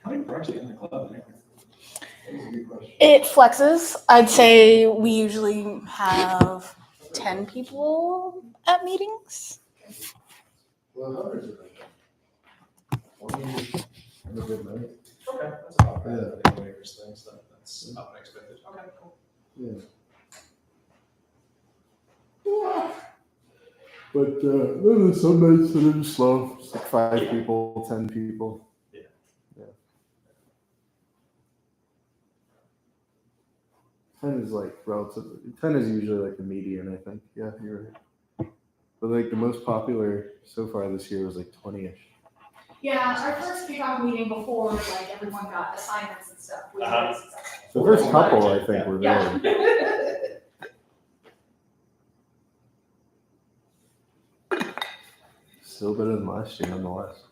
How many members are in the club? It flexes. I'd say we usually have 10 people at meetings. Well, hundreds of them. 20 in a good night. Okay, that's about right. The Game Makers thing, so that's about what I expected. Okay, cool. Yeah. But then some nights that are just slow. It's like 5 people, 10 people. Yeah. 10 is like relatively. 10 is usually like the median, I think. Yeah, you're right. But like the most popular so far this year was like 20-ish. Yeah, our first kickoff meeting before like everyone got assignments and stuff. We Uh-huh. The first couple, I think, were Yeah. very. Still better than last year, nonetheless.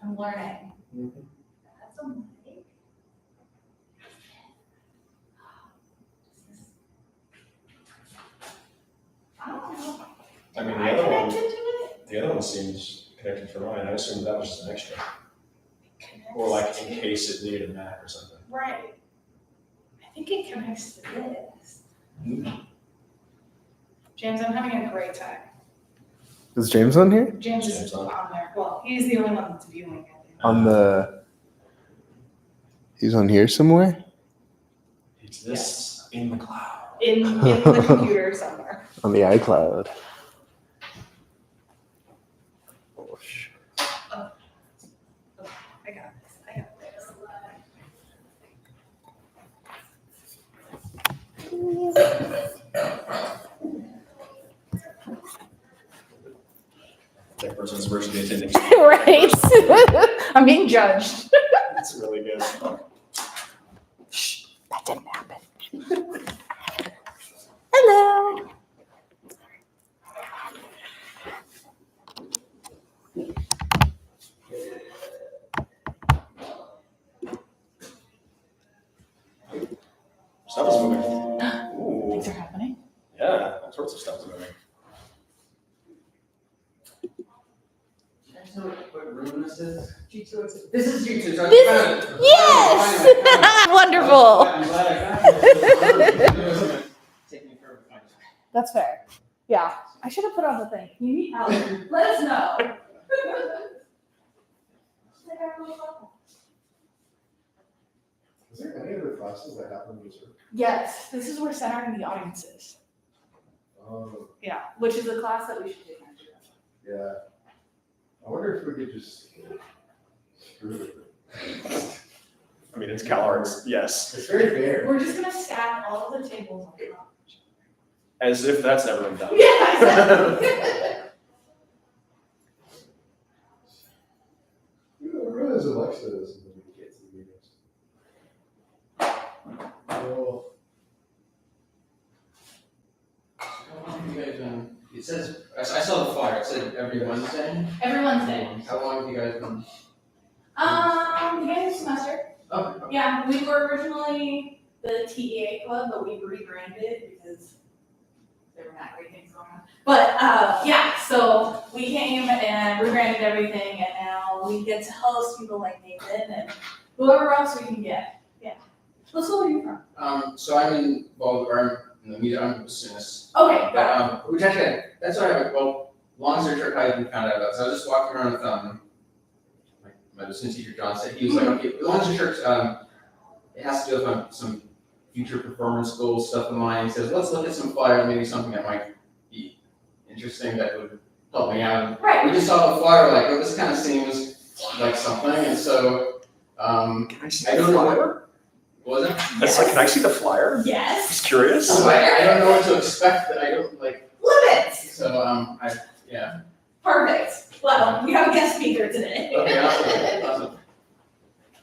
I'm learning. Mm-hmm. That's a mic. I don't know. I mean, Am I connected to it? the other one seems connected for mine. I assumed that was just an extra. Or like in case it needed a Mac or something. Right. I think it connects to this. James, I'm having a great time. Is James on here? James is James on. on there. Well, he's the only one that's viewing it. On the. He's on here somewhere? It's this in the cloud. In the computer somewhere. On the iCloud. Oh, shit. I got this. That person's virtually attending. Right. I'm being judged. That's really good. Shh, that didn't happen. Hello. Stuff is moving. Ooh. Things are happening. Yeah, all sorts of stuff is moving. What room this is? G202. This is G2. So Yes! Wonderful. I'm glad I got it. Take me forever to find it. That's fair. Yeah. I should have put on the thing. You need help. Let us know. Is there any other classes that happen in Missouri? Yes, this is where centering the audience is. Oh, Yeah, which is a class that we should take next year. yeah. I wonder if we could just screw it. I mean, it's CalArts, yes. It's very fair. We're just gonna stack all of the tables on top. As if that's never been done. Yeah, exactly. You know, I realize Alexa doesn't let me get to the meetings. Oh, How long have you guys it says, I saw the flyer, it said every Wednesday. Every Wednesday. How long have you guys been? Beginning of semester. Oh, Yeah, we were originally the TEA club, but we rebranded because there were not great things going on. But yeah, so we came and rebranded everything, and now we get to host people like Nathan and whoever else we can get. Yeah. What school are you from? So I'm in in the media, I'm a machinist. Okay, got Which actually, that's what long story short, how I even found out about. So I was just walking around with my business teacher, John, said he was like, okay, long story short, it has to do with some future performance goals stuff of mine. He says, let's look at some flyers, maybe something that might be interesting that would help me out. it. Right. We just saw the flyer, like, oh, this kind of seems like something, and so Can I see I the don't know flyer? what was it? That's like, can I see the flyer? Yes. Just curious. So I don't know what to expect. That I don't like. Love it. So yeah. Perfect. Well, we have a guest speaker today. Okay, awesome.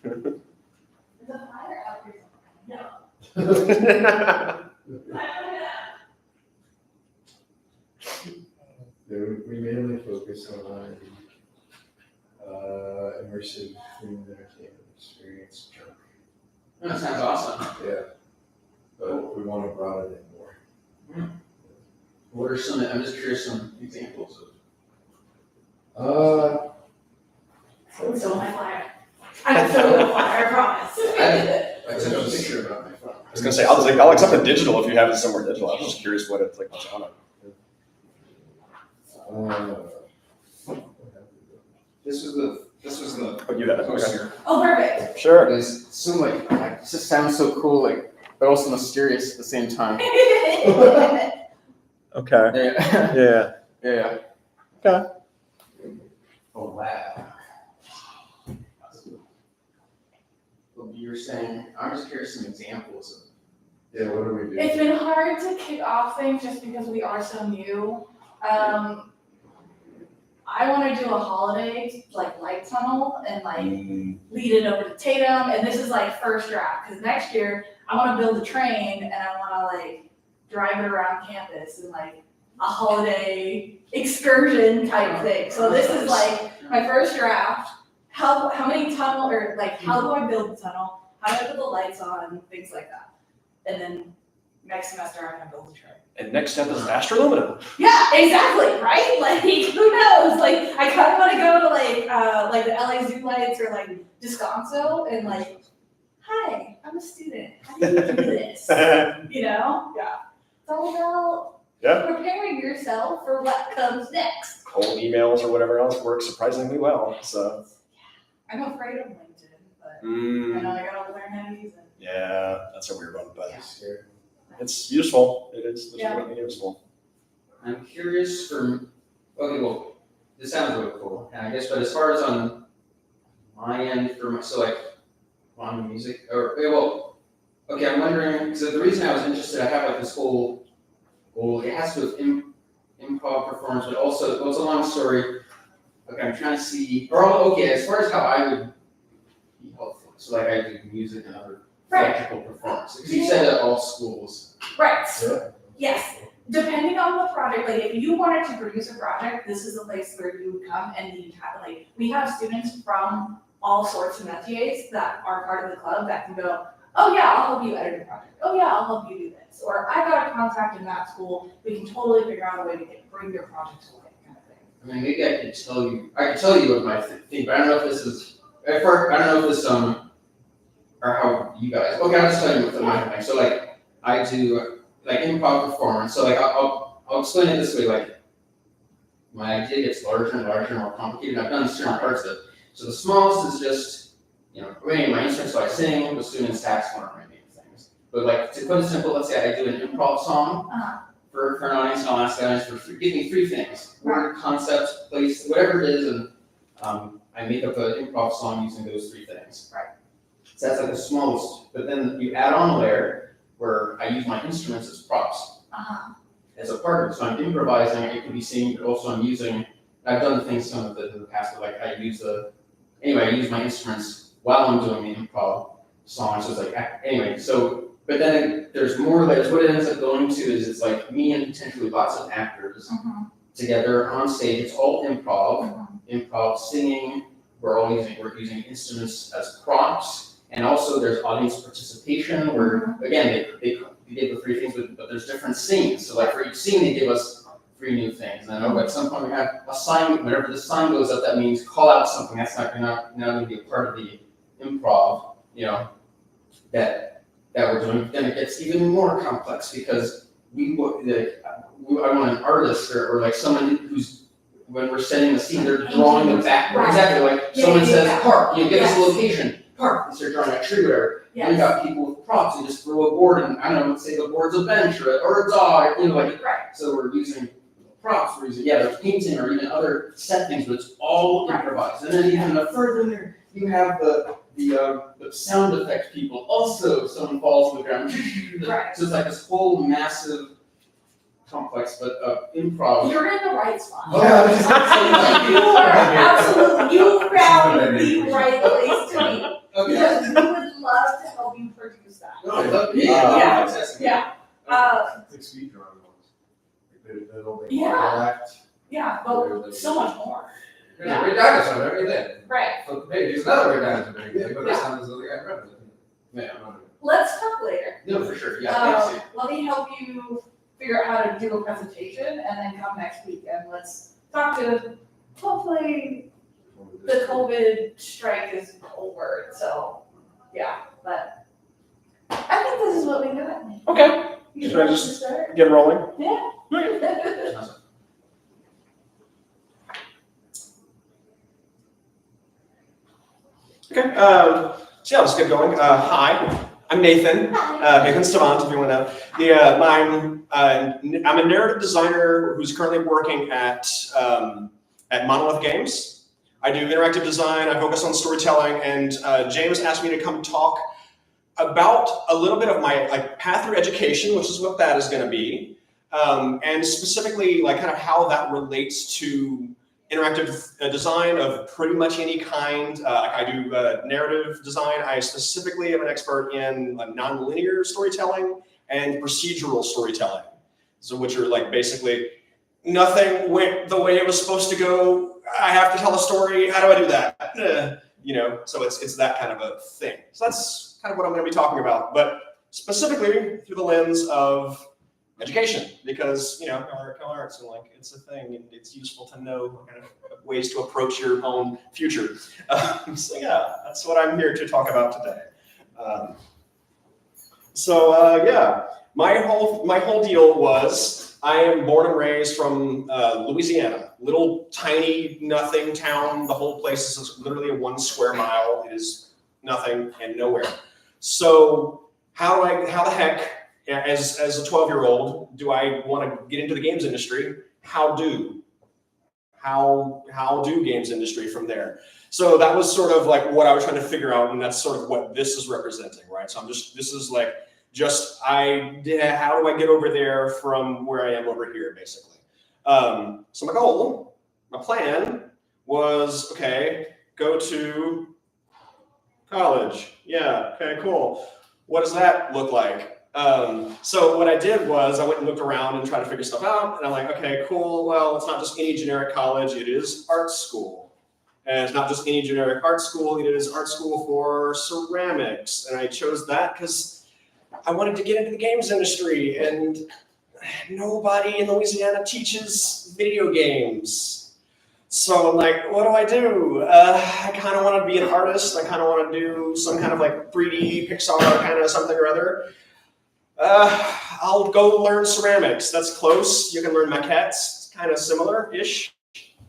There's a flyer out here. No. We mainly focus on immersive human entertainment experience junk. That sounds awesome. Yeah, but we want to broaden it more. What are some, I'm just curious, some examples of? So still my flyer. I can still do a flyer, I promise. I took a picture about my phone. I was gonna say, I'll accept it digital if you have it somewhere digital. I was just curious what it's like, what's on it. This was the But you have it. poster. Oh, perfect. Sure. There's some like, it just sounds so cool, like, but also mysterious at the same time. Okay. Yeah. Yeah. Yeah. Okay. Oh, wow. Well, you were saying, I'm just curious some examples Yeah, what do we do? It's been hard to kick off things just because we are so new. I want to do a holiday like light tunnel and like lead it over to Tatum, and this is like first draft because next year I want to build a train and I want to like drive it around campus and like a holiday excursion type thing. So this is like my first draft. How many tunnel or like how do I build the tunnel? How do I put the lights on? Things like that. And then next semester I'm gonna build a train. And next step is aluminum. Yeah, exactly, right? Like, who knows? Like, I kind of want to go to like the LA Zoo lights or like Descanso and like, hi, I'm a student. How do you do this? You know? Yeah. It's all about preparing yourself for what comes next. Cold emails or whatever else work surprisingly well. So. I'm afraid of LinkedIn, but I Mm, know I gotta learn how to use it. yeah, that's a weird one, but Yeah. it's useful. It is Yeah. really useful. I'm curious from, okay, well, this sounds really cool, and I guess, but as far as on my end, so like, on music, or, okay, I'm wondering, so the reason I was interested, I have like this whole goal, it has to do with improv performance, but also, well, it's a long story. Okay, I'm trying to see, as far as how I would be helpful, so like I do music and other theatrical performance, because you said at all schools. Right. Yeah. Yes. Depending on the project, like if you wanted to produce a project, this is the place where you would come and you have like we have students from all sorts of métiers that are part of the club that can go, oh yeah, I'll help you edit a project. Oh yeah, I'll help you do this. Or I got a contact in that school. We can totally figure out a way to bring your project to life, kind of thing. I mean, maybe I could tell you what my thing, but I don't know if this is, I don't know if this, or how you guys, okay, I'll just tell you what my thing. So like, I do like improv performance, so like, I'll explain it this way, like, my idea gets larger and larger and more complicated, I've done certain parts of it. So the smallest is just, my instruments, so I sing, the students saxophone are my main things. But like, to put it simple, let's say I do an improv song for an audience, and I'll ask the audience give me three things, word, concept, place, whatever it is, and I make up an improv song using those three things. Right. So that's like the smallest, but then you add on a layer where I use my instruments as props as a part of it. So I'm improvising, it can be seen, but also I'm using, I've done things some of it in the past, but like I use my instruments while I'm doing the improv song. So it's like, anyway, so, but then there's more layers. What it ends up going to is it's like me and potentially lots of actors together on stage. It's all improv singing. We're using instruments as props. And also there's audience participation where, again, they give the three things, but there's different scenes. So like for each scene, they give us three new things. And then at some point we have a sign, whenever the sign goes up, that means call out something. That's not now going to be a part of the improv, that we're doing. Then it gets even more complex because I want an artist or like someone who's, when we're setting the scene, they're drawing the background. Right. Exactly, like someone says, park, give us a location. Park, and they're drawing a tree or whatever. Yes. And you got people with props who just throw a board and I don't know, let's say the board's a bench or a dog, Right. So we're using props, we're using, there's painting or even other set things, but it's all improvised. And then even further there, you have the sound effect people. Also, someone falls to the ground. Right. So it's like this whole massive, complex, but improv. You're in the right spot. Oh, yeah, I was just You are absolutely, you found the right place to be. Okay. Because we would love to help you produce that. No, I love Yeah. accessing it. Yeah. It's like speed drawing ones. Yeah. Yeah, but so much more. There's a red dinosaur every day. Right. So, hey, there's another red dinosaur every day, but this time there's another guy running. Yeah, I'm not. Let's talk later. No, for sure. Yeah, thanks. Let me help you figure out how to do a presentation and then come next week and let's talk to, hopefully the COVID strike is over, so, yeah, but I think this is what we got. Okay, You Should I ready to just- start? get rolling. Yeah. Awesome. Okay, so yeah, let's get going. Hi, I'm Nathan. Nathan Savant, if you want to know. I'm a narrative designer who's currently working at Monolith Games. I do interactive design. I focus on storytelling, and James asked me to come talk about a little bit of my path through education, which is what that is going to be, and specifically kind of how that relates to interactive design of pretty much any kind. I do narrative design. I specifically am an expert in nonlinear storytelling and procedural storytelling. So which are basically nothing went the way it was supposed to go. I have to tell a story. How do I do that? So it's that kind of a thing. So that's kind of what I'm going to be talking about, but specifically through the lens of education, because CalArts and it's a thing, and it's useful to know kind of ways to approach your own future. So yeah, that's what I'm here to talk about today. My whole deal was I am born and raised from Louisiana, little tiny nothing town. The whole place is literally a 1 square mile. It is nothing and nowhere. So how the heck, as a 12-year-old, do I want to get into the games industry? How do games industry from there? So that was sort of what I was trying to figure out, and that's sort of what this is representing, right? So this is how do I get over there from where I am over here, basically. So my plan was, okay, go to college. Yeah, okay, cool. What does that look like? So what I did was I went and looked around and tried to figure stuff out, and I'm like, okay, cool. Well, it's not just any generic college, it is art school. And it's not just any generic art school, it is art school for ceramics. And I chose that because I wanted to get into the games industry, and nobody in Louisiana teaches video games. So I'm like, what do I do? I kind of want to be an artist. I kind of want to do some kind of 3D Pixar kind of something or other. I'll go learn ceramics. That's close. You can learn maquettes, kind of similar-ish,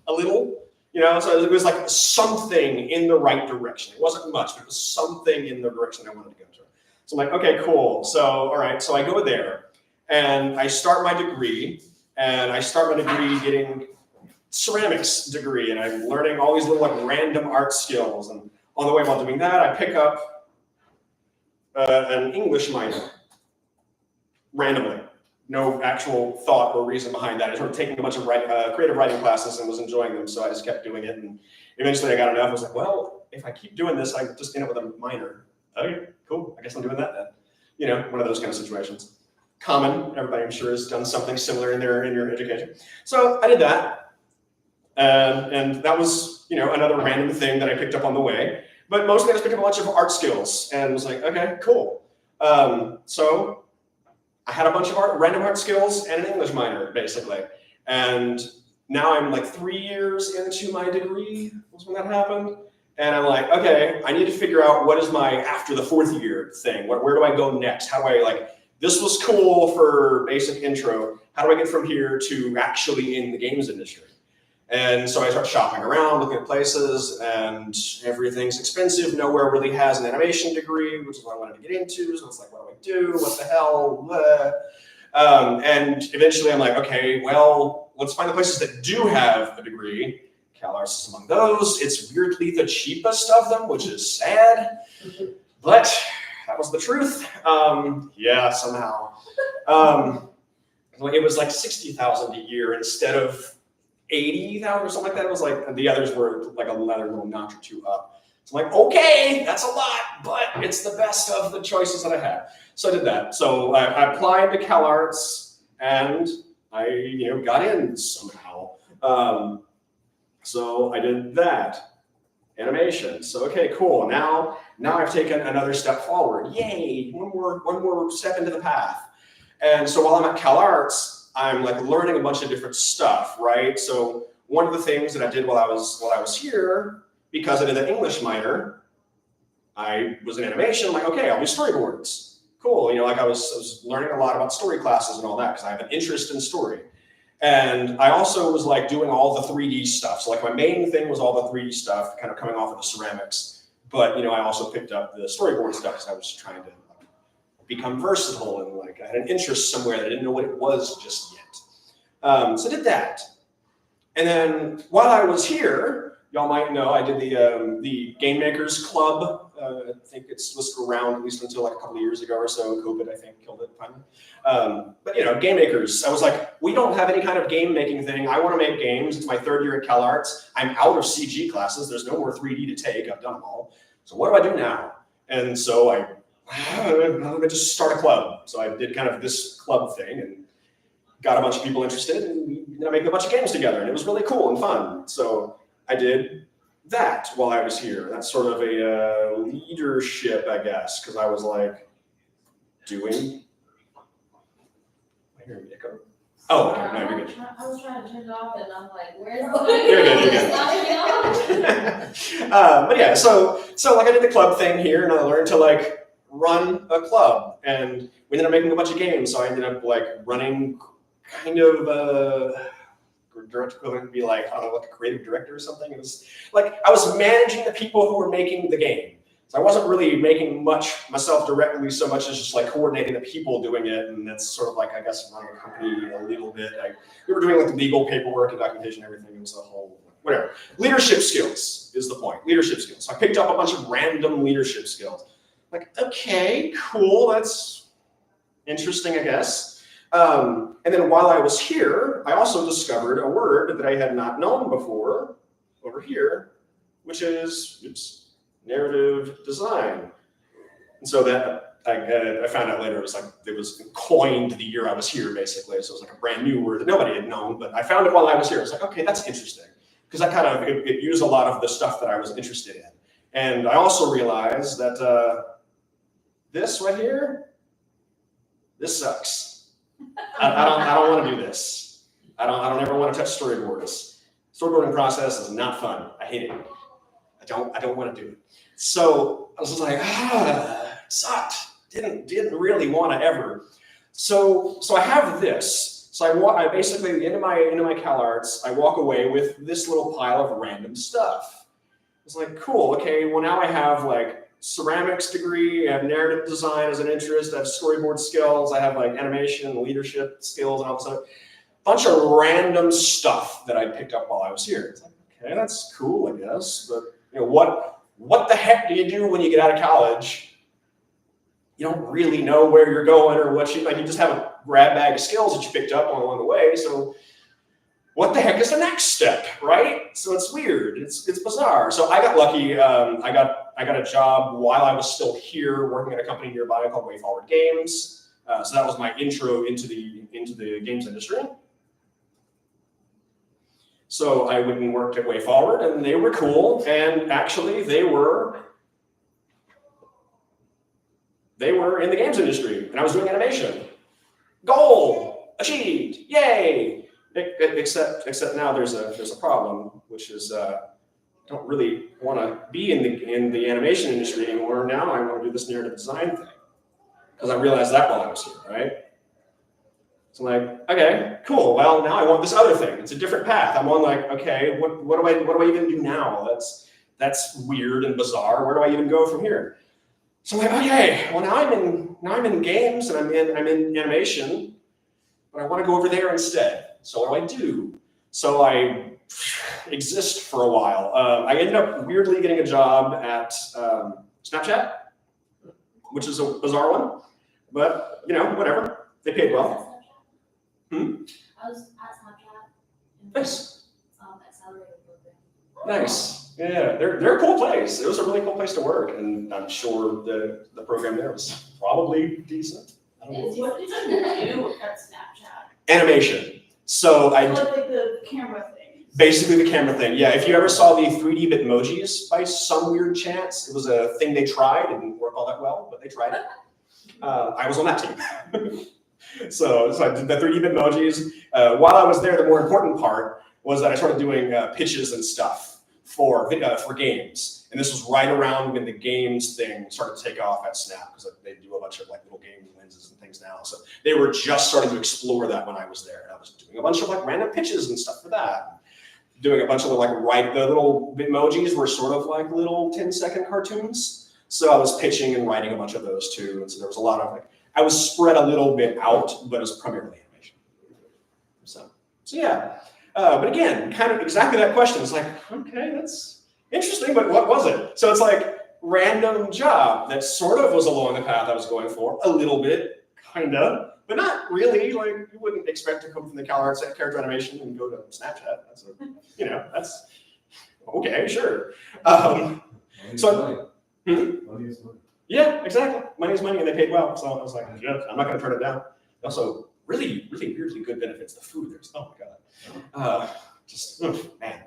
a little. So it was something in the right direction. It wasn't much, but it was something in the direction I wanted to go to. So I'm like, okay, cool. So, all right. So I go there and I start my degree, getting ceramics degree, and I'm learning all these little random art skills. And on the way while doing that, I pick up an English minor randomly. No actual thought or reason behind that. I started taking a bunch of creative writing classes and was enjoying them, so I just kept doing it. And eventually I got enough. I was like, well, if I keep doing this, I just end up with a minor. Okay, cool. I guess I'm doing that then. One of those kind of situations. Common. Everybody, I'm sure, has done something similar in your education. So I did that. And that was, another random thing that I picked up on the way. But mostly I just picked up a bunch of art skills and was like, okay, cool. So I had a bunch of random art skills and an English minor, basically. And now I'm 3 years into my degree, was when that happened. And I'm like, okay, I need to figure out what is my after the 4th year thing. Where do I go next? How do I this was cool for basic intro. How do I get from here to actually in the games industry? And so I start shopping around, looking at places, and everything's expensive. Nowhere really has an animation degree, which is what I wanted to get into. So it's like, what do I do? What the hell? And eventually I'm like, okay, well, let's find the places that do have a degree. CalArts is among those. It's weirdly the cheapest of them, which is sad, but that was the truth. Yeah, somehow. It was $60,000 a year instead of $80,000 or something like that. It was the others were another little notch or two up. I'm like, okay, that's a lot, but it's the best of the choices that I have. So I did that. So I applied to CalArts and I got in somehow. So I did that. Animation. So okay, cool. Now I've taken another step forward. Yay! One more step into the path. And so while I'm at CalArts, I'm like learning a bunch of different stuff, right? So one of the things that I did while I was here, because I did an English minor, I was in animation. I'm like, okay, I'll do storyboards. Cool. I was learning a lot about story classes and all that because I have an interest in story. And I also was like doing all the 3D stuff. So like my main thing was all the 3D stuff, kind of coming off of the ceramics. But I also picked up the storyboard stuff because I was trying to become versatile and like I had an interest somewhere that I didn't know what it was just yet. So I did that. And then while I was here, y'all might know I did the Game Makers Club. I think it's listed around at least until like a couple of years ago or so. COVID, I think, killed it finally. But Game Makers, I was like, we don't have any kind of game making thing. I want to make games. It's my 3rd year at CalArts. I'm out of CG classes. There's no more 3D to take. I've done them all. So what do I do now? And so I just start a club. So I did kind of this club thing and got a bunch of people interested and we ended up making a bunch of games together. And it was really cool and fun. So I did that while I was here. That's sort of a leadership, I guess, because I was like doing. I hear an echo. Oh, okay, no, you're good. I was trying to turn it off and I'm like, where's You're good. But yeah, so like I did the club thing here and I learned to like run a club and we ended up making a bunch of games. So I ended up like running kind of direct equivalent would be like, I don't know, like a creative director or something. It was like I was managing the people who were making the game. So I wasn't really making much myself directly so much as just like coordinating the people doing it. And that's sort of like, I guess, running a company a little bit. We were doing like legal paperwork and documentation and everything. It was a whole, whatever. Leadership skills is the point, leadership skills. So I picked up a bunch of random leadership skills. Like, okay, cool, that's interesting, I guess. And then while I was here, I also discovered a word that I had not known before over here, which is narrative design. And so that I found out later it was coined the year I was here, basically. So it was like a brand new word that nobody had known, but I found it while I was here. I was like, okay, that's interesting. Because I kind of, it used a lot of the stuff that I was interested in. And I also realized that this right here, this sucks. I don't want to do this. I don't ever want to touch storyboards. Storyboarding process is not fun. I hate it. I don't want to do it. So I was just like, sucked. Didn't really want to ever. So I have this. So I basically at the end of my CalArts, I walk away with this little pile of random stuff. It's like, cool. Okay, well now I have like ceramics degree, I have narrative design as an interest, I have storyboard skills, I have like animation, leadership skills, and all this other bunch of random stuff that I picked up while I was here. It's like, okay, that's cool, I guess, but what the heck do you do when you get out of college? You don't really know where you're going or what you just have a grab bag of skills that you picked up along the way. So what the heck is the next step, right? So it's weird. It's bizarre. So I got lucky. I got a job while I was still here, working at a company nearby called Way Forward Games. So that was my intro into the games industry. So I went and worked at Way Forward, and they were cool. And actually, they were in the games industry, and I was doing animation. Goal achieved! Yay! Except now there's a problem, which is I don't really want to be in the animation industry anymore. Now I want to do this narrative design thing because I realized that while I was here, right? So I'm like, okay, cool. Well, now I want this other thing. It's a different path. I'm on like, okay, what do I even do now? That's weird and bizarre. Where do I even go from here? So I'm like, okay, well now I'm in games and I'm in animation, but I want to go over there instead. So what do? So I exist for a while. I ended up weirdly getting a job at Snapchat, which is a bizarre one, but whatever. They paid well. I was at Snapchat. Nice. Accelerated program. Nice. Yeah, they're a cool place. It was a really cool place to work, and I'm sure the program there was probably decent. I don't know. What did you do at Snapchat? Animation. So I Like the camera thing. basically the camera thing. Yeah, if you ever saw the 3D Bitmojis by some weird chance, it was a thing they tried. It didn't work all that well, but they tried it. I was on that team. So I did the 3D Bitmojis. While I was there, the more important part was that I started doing pitches and stuff for games. And this was right around when the games thing started to take off at Snap, because they do a bunch of like little game lenses and things now. So they were just starting to explore that when I was there. And I was doing a bunch of like random pitches and stuff for that. Doing a bunch of like the little Bitmojis were sort of like little 10-second cartoons. So I was pitching and writing a bunch of those too. And so there was a lot of like, I was spread a little bit out, but it was primarily animation. So yeah. But again, kind of exactly that question. It's like, okay, that's interesting, but what was it? So it's like random job that sort of was along the path I was going for, a little bit, kind of, but not really. Like you wouldn't expect to come from the CalArts character animation and go to Snapchat. That's okay, sure. Money is money. Yeah, exactly. Money is money, and they paid well. So I was like, yeah, I'm not going to turn it down. Also, really, really weirdly good benefits. The food there's, oh my god, man.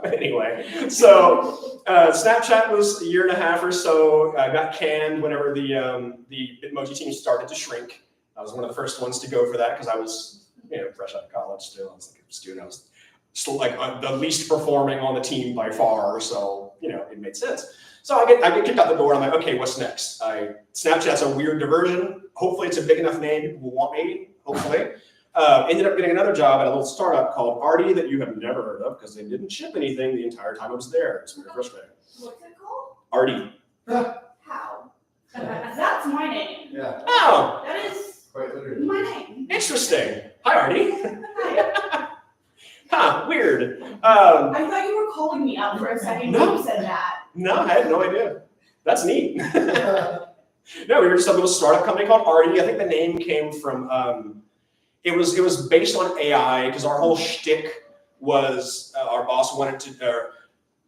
Anyway, so Snapchat was a year and a half or so. I got canned whenever the Bitmoji team started to shrink. I was one of the first ones to go for that because I was fresh out of college still. I was like a student. I was still like the least performing on the team by far. So it made sense. So I get kicked out the door. I'm like, okay, what's next? Snapchat's a weird diversion. Hopefully it's a big enough name people will want me, hopefully. Ended up getting another job at a little startup called Arty that you have never heard of because they didn't ship anything the entire time I was there. It's very frustrating. What's it called? Arty. How? That's my name. Yeah. Oh, That is Quite literally. my name. interesting. Hi, Arty. Hi. Huh, weird. I thought you were calling me out for a second when you said that. No, I had no idea. That's neat. No, we were just a little startup company called Arty. I think the name came from, it was based on AI because our whole shtick was, our boss wanted to,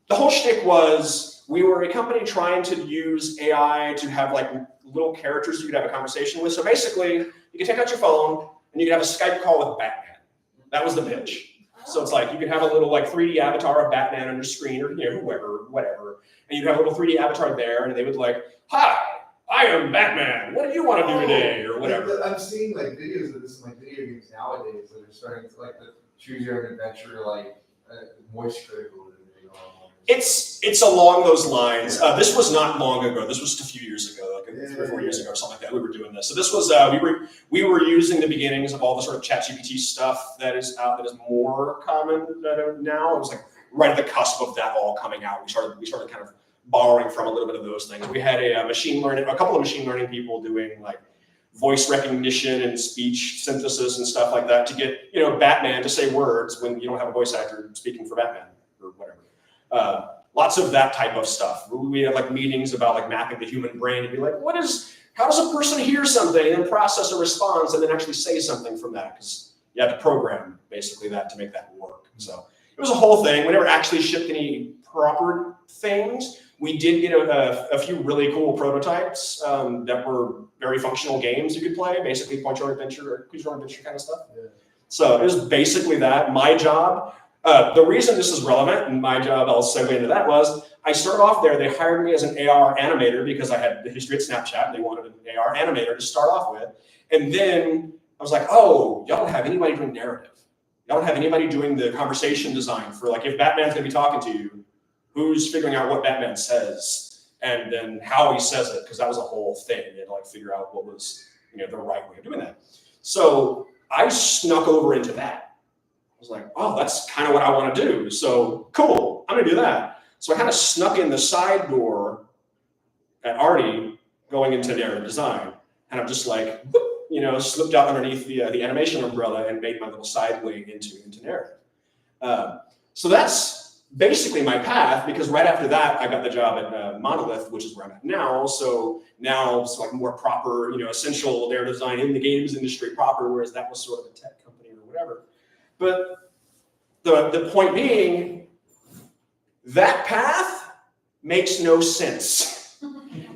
the whole shtick was we were a company trying to use AI to have like little characters you could have a conversation with. So basically, you could take out your phone and you could have a Skype call with Batman. That was the pitch. So it's like you could have a little like 3D avatar of Batman on your screen or whoever, whatever. And you'd have a little 3D avatar there and they would like, hi, I am Batman. What do you want to do today? Or whatever. I'm seeing like videos of this in like video games nowadays that are starting to like the choose your own adventure, like voice critical. It's along those lines. This was not long ago. This was just a few years ago, like 3 or 4 years ago or something like that. We were doing this. So this was we were using the beginnings of all the sort of ChatGPT stuff that is out that is more common now. It was like right at the cusp of that all coming out. We started kind of borrowing from a little bit of those things. We had a couple of machine learning people doing like voice recognition and speech synthesis and stuff like that to get Batman to say words when you don't have a voice actor speaking for Batman or whatever. Lots of that type of stuff. We had like meetings about like mapping the human brain and be like, how does a person hear something and then process a response and then actually say something from that? Because you had to program basically that to make that work. So it was a whole thing. We never actually shipped any proper things. We did get a few really cool prototypes that were very functional games you could play, basically point your own adventure or choose your own adventure kind of stuff. Yeah. So it was basically that. My job, the reason this is relevant, and my job, I'll segue into that, was I started off there. They hired me as an AR animator because I had the history at Snapchat. And they wanted an AR animator to start off with. And then I was like, oh, y'all don't have anybody doing narrative. Y'all don't have anybody doing the conversation design for like if Batman's going to be talking to you, who's figuring out what Batman says and then how he says it, because that was a whole thing. You had to like figure out what was the right way of doing that. So I snuck over into that. I was like, oh, that's kind of what I want to do. So cool, I'm gonna do that. So I kind of snuck in the side door at Arty going into narrative design, and I'm just like, whoop, slipped out underneath the animation umbrella and made my little sideway into narrative. So that's basically my path, because right after that, I got the job at Monolith, which is where I'm at now. So now it's like more proper, essential narrative design in the games industry proper, whereas that was sort of a tech company or whatever. But the point being, That path makes no sense.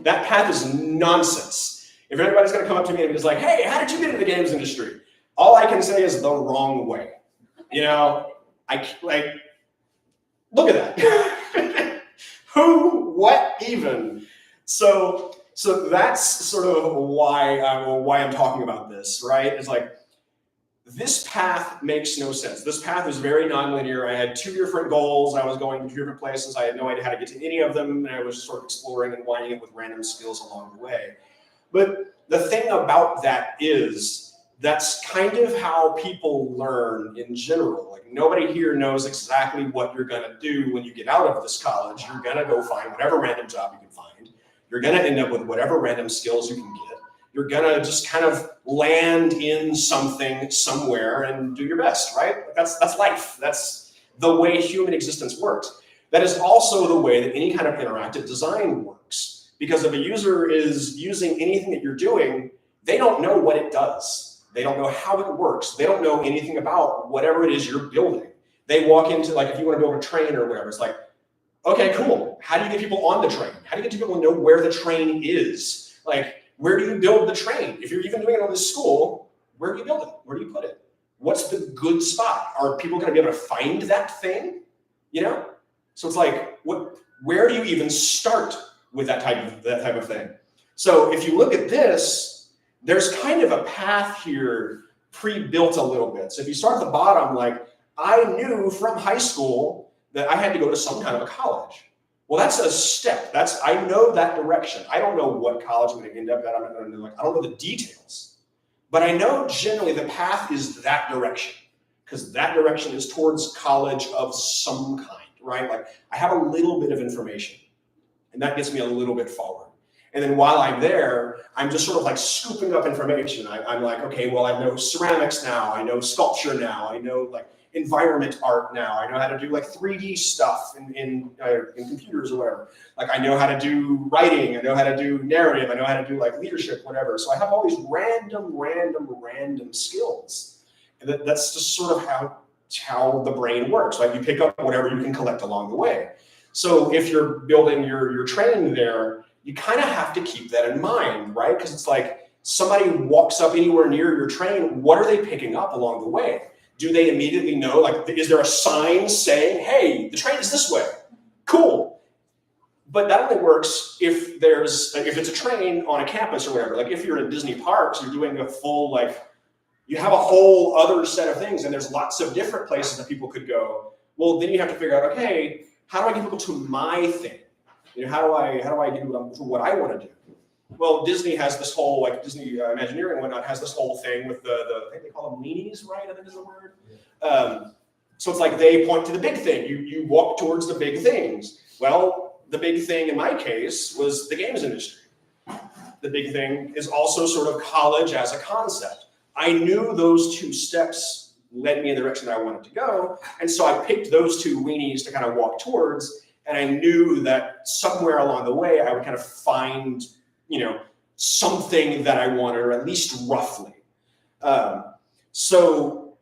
That path is nonsense. If anybody's going to come up to me and be like, hey, how did you get into the games industry? All I can say is the wrong way. You know, look at that. Who, what, even? So that's sort of why I'm talking about this, right? It's like, this path makes no sense. This path is very nonlinear. I had 2 different goals. I was going to 2 different places. I had no idea how to get to any of them, and I was sort of exploring and winding up with random skills along the way. But the thing about that is, that's kind of how people learn in general. Like, nobody here knows exactly what you're gonna do when you get out of this college. You're gonna go find whatever random job you can find. You're gonna end up with whatever random skills you can get. You're gonna just kind of land in something somewhere and do your best, right? That's life. That's the way human existence works. That is also the way that any kind of interactive design works. Because if a user is using anything that you're doing, they don't know what it does. They don't know how it works. They don't know anything about whatever it is you're building. They walk into, like, if you want to build a train or whatever, it's like, okay, cool. How do you get people on the train? How do you get people to know where the train is? Like, where do you build the train? If you're even doing it on this school, where do you build it? Where do you put it? What's the good spot? Are people going to be able to find that thing? You know? So it's like, where do you even start with that type of thing? So if you look at this, there's kind of a path here pre-built a little bit. So if you start at the bottom, like, I knew from high school that I had to go to some kind of a college. Well, that's a step. I know that direction. I don't know what college I'm going to end up at. I'm not going to know, I don't know the details. But I know generally the path is that direction, because that direction is towards college of some kind, right? Like, I have a little bit of information, and that gets me a little bit forward. And then while I'm there, I'm just sort of like scooping up information. I'm like, okay, well, I know ceramics now. I know sculpture now. I know, like, environment art now. I know how to do, like, 3D stuff in computers or whatever. Like, I know how to do writing. I know how to do narrative. I know how to do, like, leadership, whatever. So I have all these random skills. And that's just sort of how the brain works. Like, you pick up whatever you can collect along the way. So if you're building your train there, you kind of have to keep that in mind, right? Because it's like, somebody walks up anywhere near your train, what are they picking up along the way? Do they immediately know, like, is there a sign saying, hey, the train is this way? Cool. But that only works if it's a train on a campus or whatever. Like, if you're in Disney parks, you're doing a full, like, you have a whole other set of things, and there's lots of different places that people could go. Well, then you have to figure out, okay, how do I get people to my thing? You know, how do I get people to what I want to do? Well, Disney has this whole, like, Disney Imagineering and whatnot has this whole thing with the I think they call them weenies, right? I think is the word. So it's like they point to the big thing. You walk towards the big things. Well, the big thing in my case was the games industry. The big thing is also sort of college as a concept. I knew those 2 steps led me in the direction that I wanted to go, and so I picked those 2 weenies to kind of walk towards, and I knew that somewhere along the way I would kind of find, you know, something that I wanted, or at least roughly. So,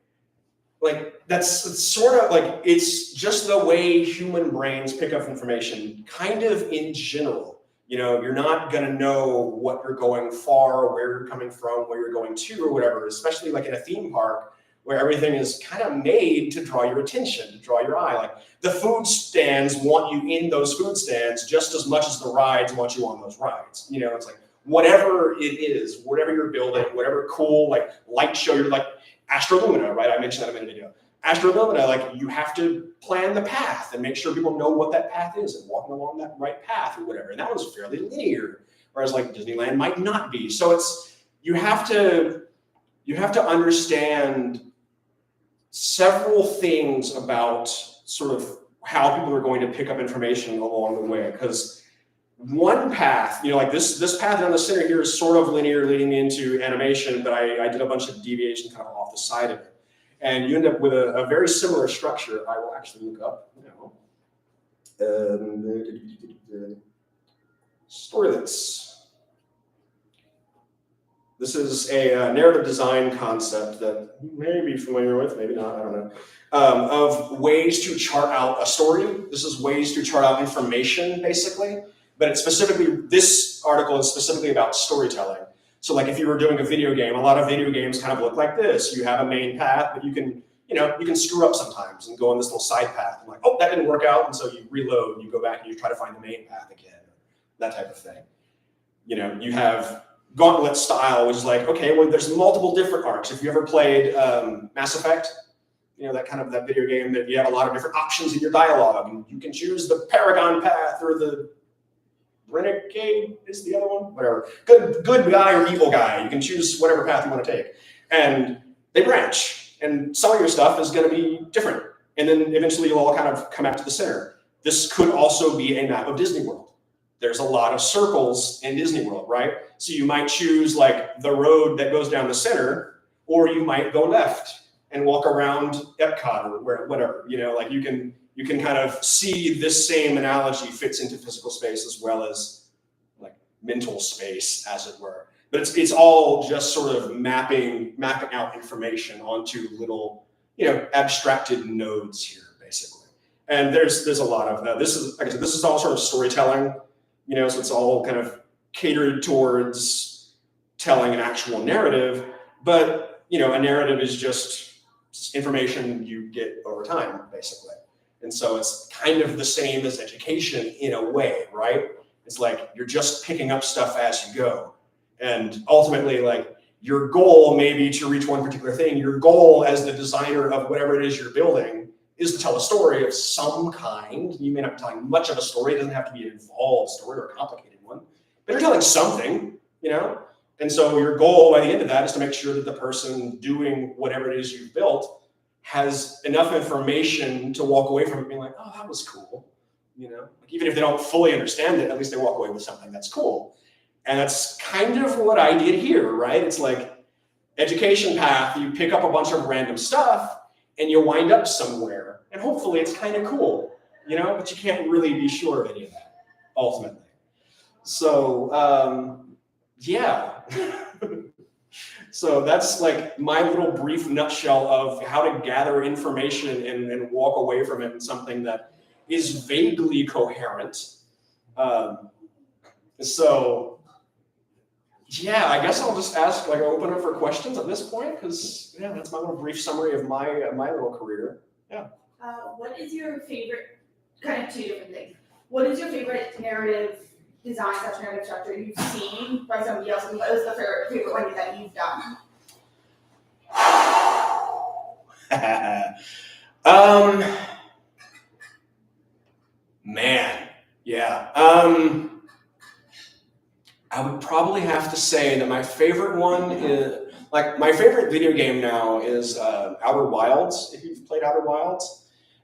like, it's sort of like, it's just the way human brains pick up information, kind of in general. You know, you're not gonna know what you're going for, where you're coming from, where you're going to, or whatever, especially like in a theme park where everything is kind of made to draw your attention, to draw your eye. Like, the food stands want you in those food stands just as much as the rides want you on those rides. You know, it's like, whatever it is, whatever you're building, whatever cool, like, light show, you're like Astrolumina, right? I mentioned that a minute ago. Astrolumina, like, you have to plan the path and make sure people know what that path is and walking along that right path or whatever. And that was fairly linear, whereas, like, Disneyland might not be. So it's, you have to understand several things about sort of how people are going to pick up information along the way. Because one path, you know, like this path down the center here is sort of linear leading into animation, but I did a bunch of deviation kind of off the side of it. And you end up with a very similar structure. I will actually look up now. Storylets. This is a narrative design concept that you may be familiar with, maybe not, I don't know, of ways to chart out a story. This is ways to chart out information, basically. But it's specifically, this article is specifically about storytelling. So like if you were doing a video game, a lot of video games kind of look like this. You have a main path, but you can screw up sometimes and go on this little side path. And like, oh, that didn't work out. And so you reload and you go back and you try to find the main path again, that type of thing. You have Gauntlet style, which is like, okay, well, there's multiple different arcs. If you ever played Mass Effect, that video game that you have a lot of different options in your dialogue, and you can choose the Paragon path or the Renegade is the other one, whatever. Good guy or evil guy. You can choose whatever path you want to take, and they branch. And some of your stuff is going to be different, and then eventually you'll all kind of come out to the center. This could also be a map of Disney World. There's a lot of circles in Disney World, right? So you might choose like the road that goes down the center, or you might go left and walk around Epcot or whatever. Like you can kind of see this same analogy fits into physical space as well as like mental space, as it were. But it's all just sort of mapping out information onto little, abstracted nodes here, basically. And there's a lot of this is, like I said, this is all sort of storytelling. So it's all kind of catered towards telling an actual narrative, but a narrative is just information you get over time, basically. And so it's kind of the same as education in a way, right? It's like you're just picking up stuff as you go. And ultimately, like your goal may be to reach one particular thing. Your goal as the designer of whatever it is you're building is to tell a story of some kind. You may not be telling much of a story. It doesn't have to be an involved story or a complicated one, but you're telling something, And so your goal by the end of that is to make sure that the person doing whatever it is you've built has enough information to walk away from it being like, oh, that was cool. Like even if they don't fully understand it, at least they walk away with something that's cool. And that's kind of what I did here, right? It's like education path, you pick up a bunch of random stuff and you wind up somewhere. And hopefully it's kind of cool, but you can't really be sure of any of that, ultimately. So, yeah. So that's like my little brief nutshell of how to gather information and walk away from it in something that is vaguely coherent. So, yeah, I guess I'll just open up for questions at this point, because that's my little brief summary of my little career. Yeah. What is your favorite, kind of two different things. What is your favorite narrative design / narrative structure you've seen by somebody else, and what is the favorite one that you've done? Man, yeah. I would probably have to say that my favorite one is, my favorite video game now is Outer Wilds, if you've played Outer Wilds.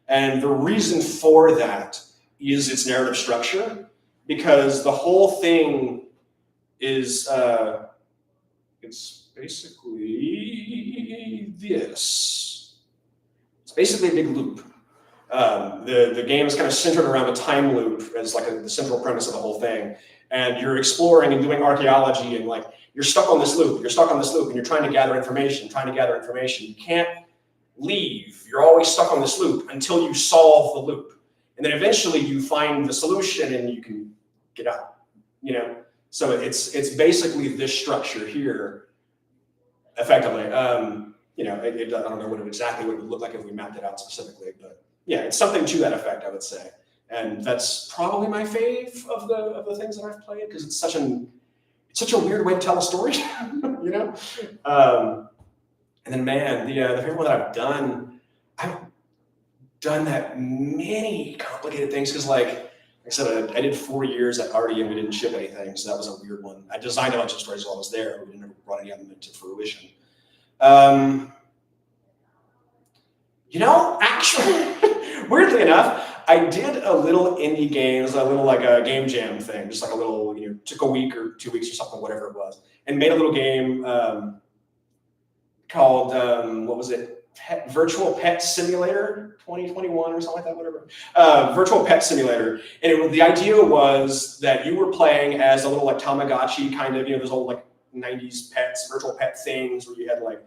And the reason for that is its narrative structure, because the whole thing is, it's basically this. It's basically a big loop. The game is kind of centered around a time loop as the central premise of the whole thing. And you're exploring and doing archaeology, and you're stuck on this loop, and you're trying to gather information. You can't leave. You're always stuck on this loop until you solve the loop. And then eventually you find the solution and you can get out, So it's basically this structure here, effectively. I don't know exactly what it would look like if we mapped it out specifically, but yeah, it's something to that effect, I would say. And that's probably my fave of the things that I've played, because it's such a weird way to tell a story, And then, man, the favorite one that I've done, I haven't done that many complicated things, because like I said, I did 4 years at Artie and we didn't ship anything, so that was a weird one. I designed a bunch of stories while I was there, but we never brought any of them into fruition. Actually, weirdly enough, I did a little indie games, a little a game jam thing, just a little, took a week or 2 weeks or something, whatever it was, and made a little game called, what was it? Virtual Pet Simulator 2021 or something like that, whatever. Virtual Pet Simulator. And the idea was that you were playing as a little Tamagotchi kind of, those old 90s pets, virtual pet things where you had like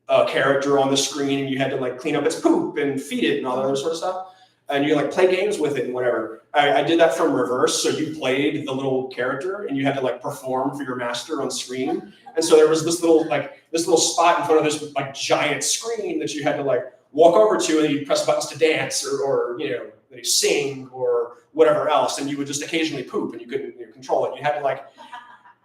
a character on the screen and you had to like clean up its poop and feed it and all that other sort of stuff. And you like play games with it and whatever. I did that from reverse. So you played the little character and you had to like perform for your master on screen. And so there was this little spot in front of this like giant screen that you had to like walk over to, and you press buttons to dance or you know, sing or whatever else. And you would just occasionally poop and you couldn't control it. You had to like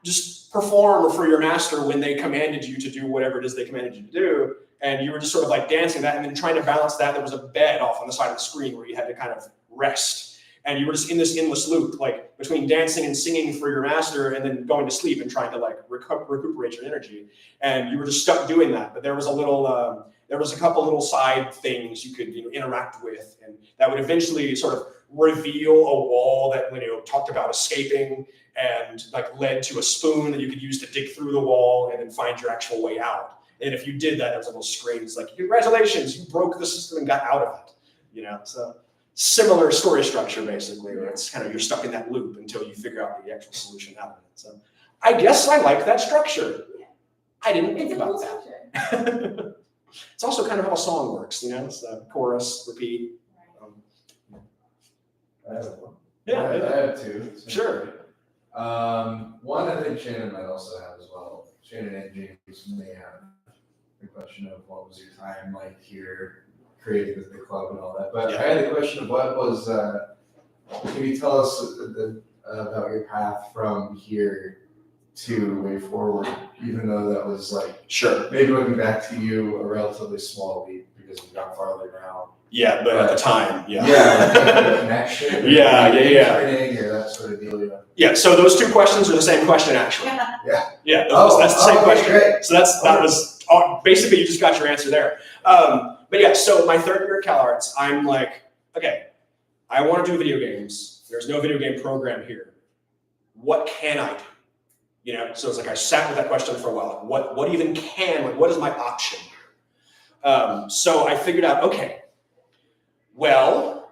just perform for your master when they commanded you to do whatever it is they commanded you to do. And you were just sort of like dancing that and then trying to balance that. There was a bed off on the side of the screen where you had to kind of rest. And you were just in this endless loop, like between dancing and singing for your master and then going to sleep and trying to like recuperate your energy. And you were just stuck doing that. But there was a couple little side things you could, you know, interact with, and that would eventually sort of reveal a wall that, you know, talked about escaping and like led to a spoon that you could use to dig through the wall and then find your actual way out. And if you did that, there was a little screen. It's like, congratulations, you broke the system and got out of it. You know, so similar story structure basically, where it's kind of you're stuck in that loop until you figure out the actual solution out of it. So I guess I like that structure. I didn't think about that. It's also kind of how a song works, you know, it's chorus, repeat. I have one. Yeah, I have two. Sure. One I think Shannon might also have as well. Shannon and James may have the question of what was your time like here, creating the club and all that. But Yeah. I had the question of what was, can you tell us about your path from here to way forward, even though that was like, Sure. maybe looking back to you, a relatively small leap because we've gone farther now. Yeah, but at the time, yeah. Yeah, like the connection. Or Yeah. training or that sort of deal. Yeah. Yeah, so those two questions are the same question, actually. Yeah. Yeah, Oh, that's the same okay, question. great. So that was basically you just got your answer there. But yeah, so my third year at CalArts, I'm like, okay, I want to do video games. There's no video game program here. What can I do? You know, so it's like I sat with that question for a while. What even can? Like, what is my option here? So I figured out, okay, well,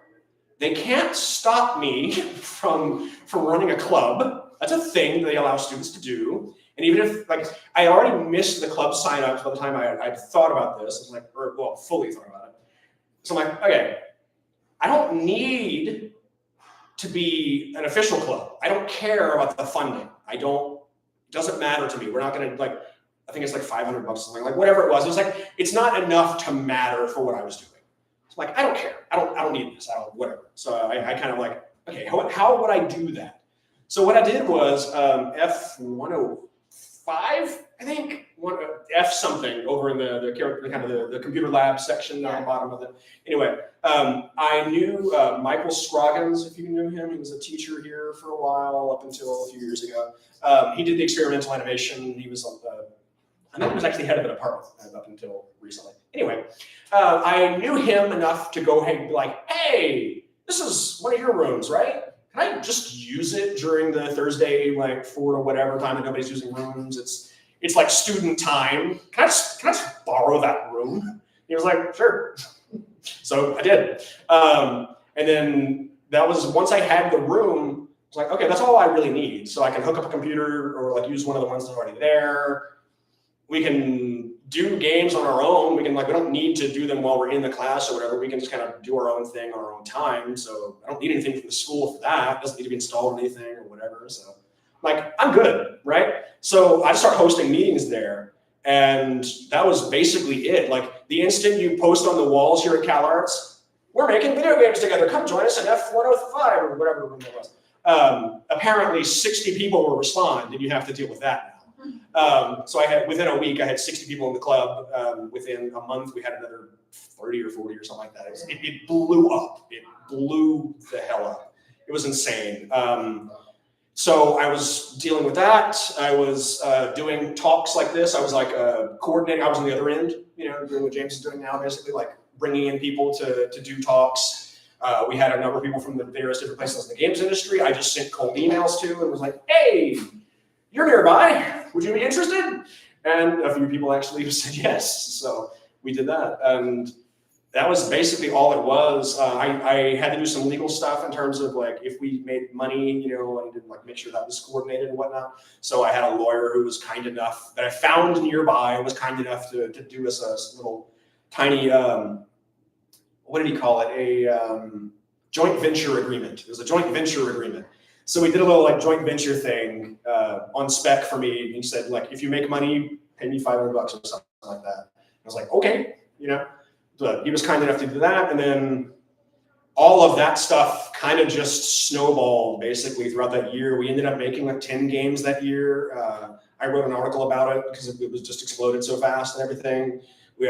they can't stop me from running a club. That's a thing they allow students to do. And even if, like, I already missed the club sign-ups by the time I'd thought about this, I was like, fully thought about it. So I'm like, okay, I don't need to be an official club. I don't care about the funding. It doesn't matter to me. We're not gonna, like, I think it's like $500 or something, like whatever it was. It was like, it's not enough to matter for what I was doing. It's like, I don't care. I don't need this. whatever. So I kind of like, okay, how would I do that? So what I did was F105, I think, F something over in the computer lab section on the bottom of it. Anyway, I knew Michael Scroggins, if you knew him. He was a teacher here for a while up until a few years ago. He did the experimental animation. He was I think he was actually head of the department up until recently. Anyway, I knew him enough to go ahead and be like, hey, this is one of your rooms, right? Can I just use it during the Thursday, like 4 or whatever time that nobody's using rooms? It's like student time. Can I just borrow that room? He was like, sure. So I did. And then that was, once I had the room, I was like, okay, that's all I really need. So I can hook up a computer or like use one of the ones that's already there. We can do games on our own. We don't need to do them while we're in the class or whatever. We can just kind of do our own thing on our own time. So I don't need anything from the school for that. It doesn't need to be installed or anything or whatever. So like, I'm good, right? So I just started hosting meetings there. And that was basically it. Like the instant you post on the walls here at CalArts, we're making video games together. Come join us in F105 or whatever room it was. Apparently 60 people will respond and you have to deal with that now. So within a week, I had 60 people in the club. Within a month, we had another 30 or 40 or something like that. It blew up. It blew the hell up. It was insane. So I was dealing with that. I was doing talks like this. I was like coordinating. I was on the other end, you know, doing what James is doing now, basically like bringing in people to do talks. We had a number of people from the various different places in the games industry. I just sent cold emails to and was like, hey, you're nearby. Would you be interested? And a few people actually said yes. So we did that. And that was basically all it was. I had to do some legal stuff in terms of like if we made money, you know, I didn't like make sure that was coordinated and whatnot. So I had a lawyer who was kind enough that I found nearby, was kind enough to do us a little tiny, what did he call it? A joint venture agreement. It was a joint venture agreement. So we did a little like joint venture thing on spec for me. He said like, if you make money, pay me $500 or something like that. I was like, okay, you know. But he was kind enough to do that, and then all of that stuff kind of just snowballed basically throughout that year. We ended up making like 10 games that year. I wrote an article about it because it was just exploded so fast and everything.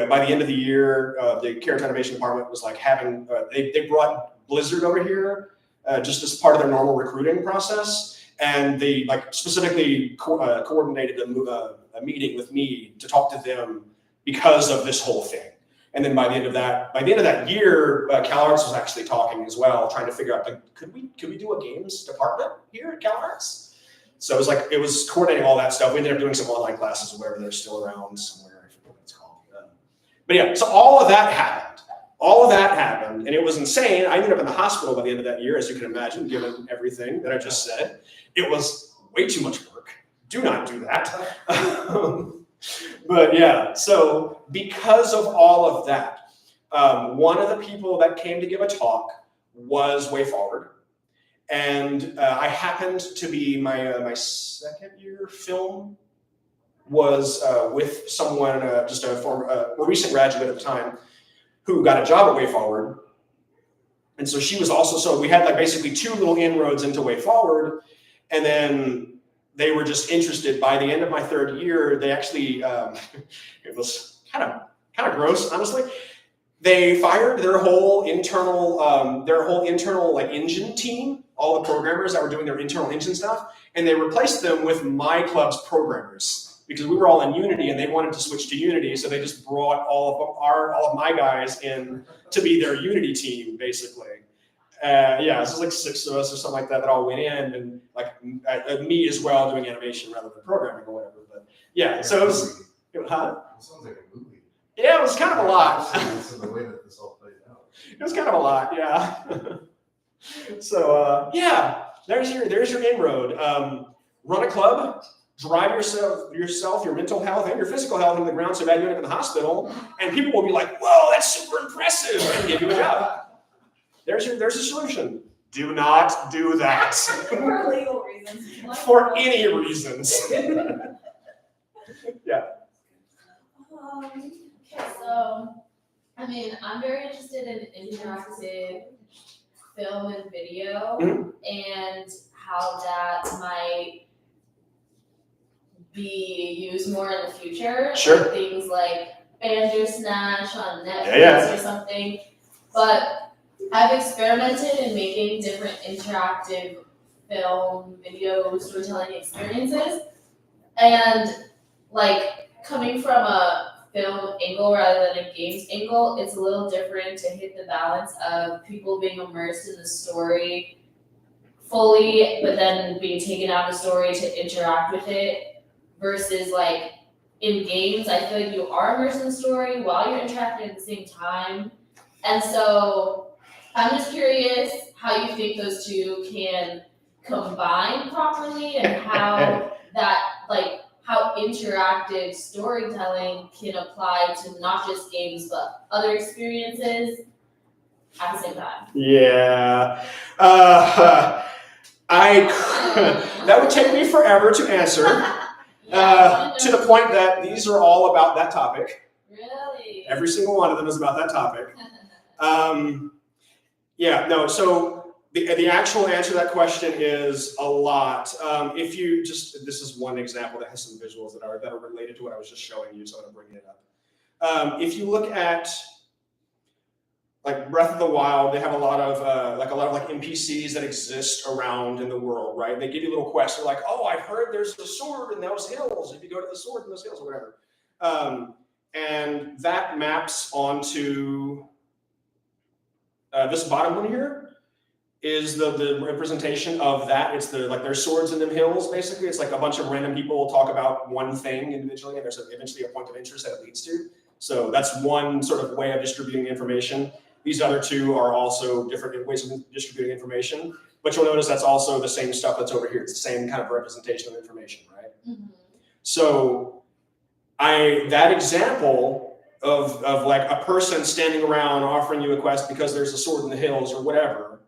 By the end of the year, the CalArts Animation Department was like having, they brought Blizzard over here just as part of their normal recruiting process. And they like specifically coordinated a meeting with me to talk to them because of this whole thing. And then by the end of that year, CalArts was actually talking as well, trying to figure out like, could we do a games department here at CalArts? So it was coordinating all that stuff. We ended up doing some online classes or whatever. They're still around somewhere. I forget what it's called. But yeah, so all of that happened, and it was insane. I ended up in the hospital by the end of that year, as you can imagine, given everything that I just said. It was way too much work. Do not do that. But yeah, so because of all of that, one of the people that came to give a talk was WayForward. And I happened to be, my second year film was with someone, just a recent graduate at the time, who got a job at WayForward. And so she was also, so we had like basically 2 little inroads into WayForward, and then they were just interested. By the end of my 3rd year, they actually, it was kind of gross, honestly. They fired their whole internal like engine team, all the programmers that were doing their internal engine stuff, and they replaced them with my club's programmers because we were all in Unity and they wanted to switch to Unity, so they just brought all of my guys in to be their Unity team, basically. Yeah, this was like 6 of us or something like that all went in, and like me as well doing animation rather than programming or whatever. But yeah, so it was, huh? It sounds like a movie. Yeah, it was kind of a lot. So the way that this all played out. It was kind of a lot, yeah. So yeah, there's your inroad. Run a club, drive yourself, your mental health and your physical health into the ground so bad you end up in the hospital, and people will be like, "Whoa, that's super impressive," and give you a job. There's a solution. Do not do that. For legal reasons. For any reasons. Yeah. Okay, so, I mean, I'm very interested in interactive film and video and how that might be used more in the future. Sure. Like things like Bandersnatch on Netflix or something. But I've experimented in making different interactive film, video, storytelling experiences. And like coming from a film angle rather than a games angle, it's a little different to hit the balance of people being immersed in the story fully, but then being taken out of the story to interact with it, versus like in games, I feel like you are immersed in the story while you're interacting at the same time. And so I'm just curious how you think those two can combine properly, and how that, like, how interactive storytelling can apply to not just games but other experiences at the same time. Yeah. That would take me forever to answer. To the point that these are all about that topic. Really? Every single one of them is about that topic. Yeah, no, so the actual answer to that question is a lot. If you just, this is one example that has some visuals that are related to what I was just showing you, so I'm gonna bring it up. If you look at like Breath of the Wild, they have a lot of NPCs that exist around in the world, right? They give you little quests. They're like, oh, I've heard there's a sword in those hills. If you go to the sword in those hills or whatever. And that maps onto this bottom one here is the representation of that. It's there's swords in them hills, basically. It's like a bunch of random people talk about one thing individually, and there's eventually a point of interest that it leads to. So that's one sort of way of distributing information. These other two are also different ways of distributing information, but you'll notice that's also the same stuff that's over here. It's the same kind of representation of information, right? Mhm. So that example of like a person standing around offering you a quest because there's a sword in the hills or whatever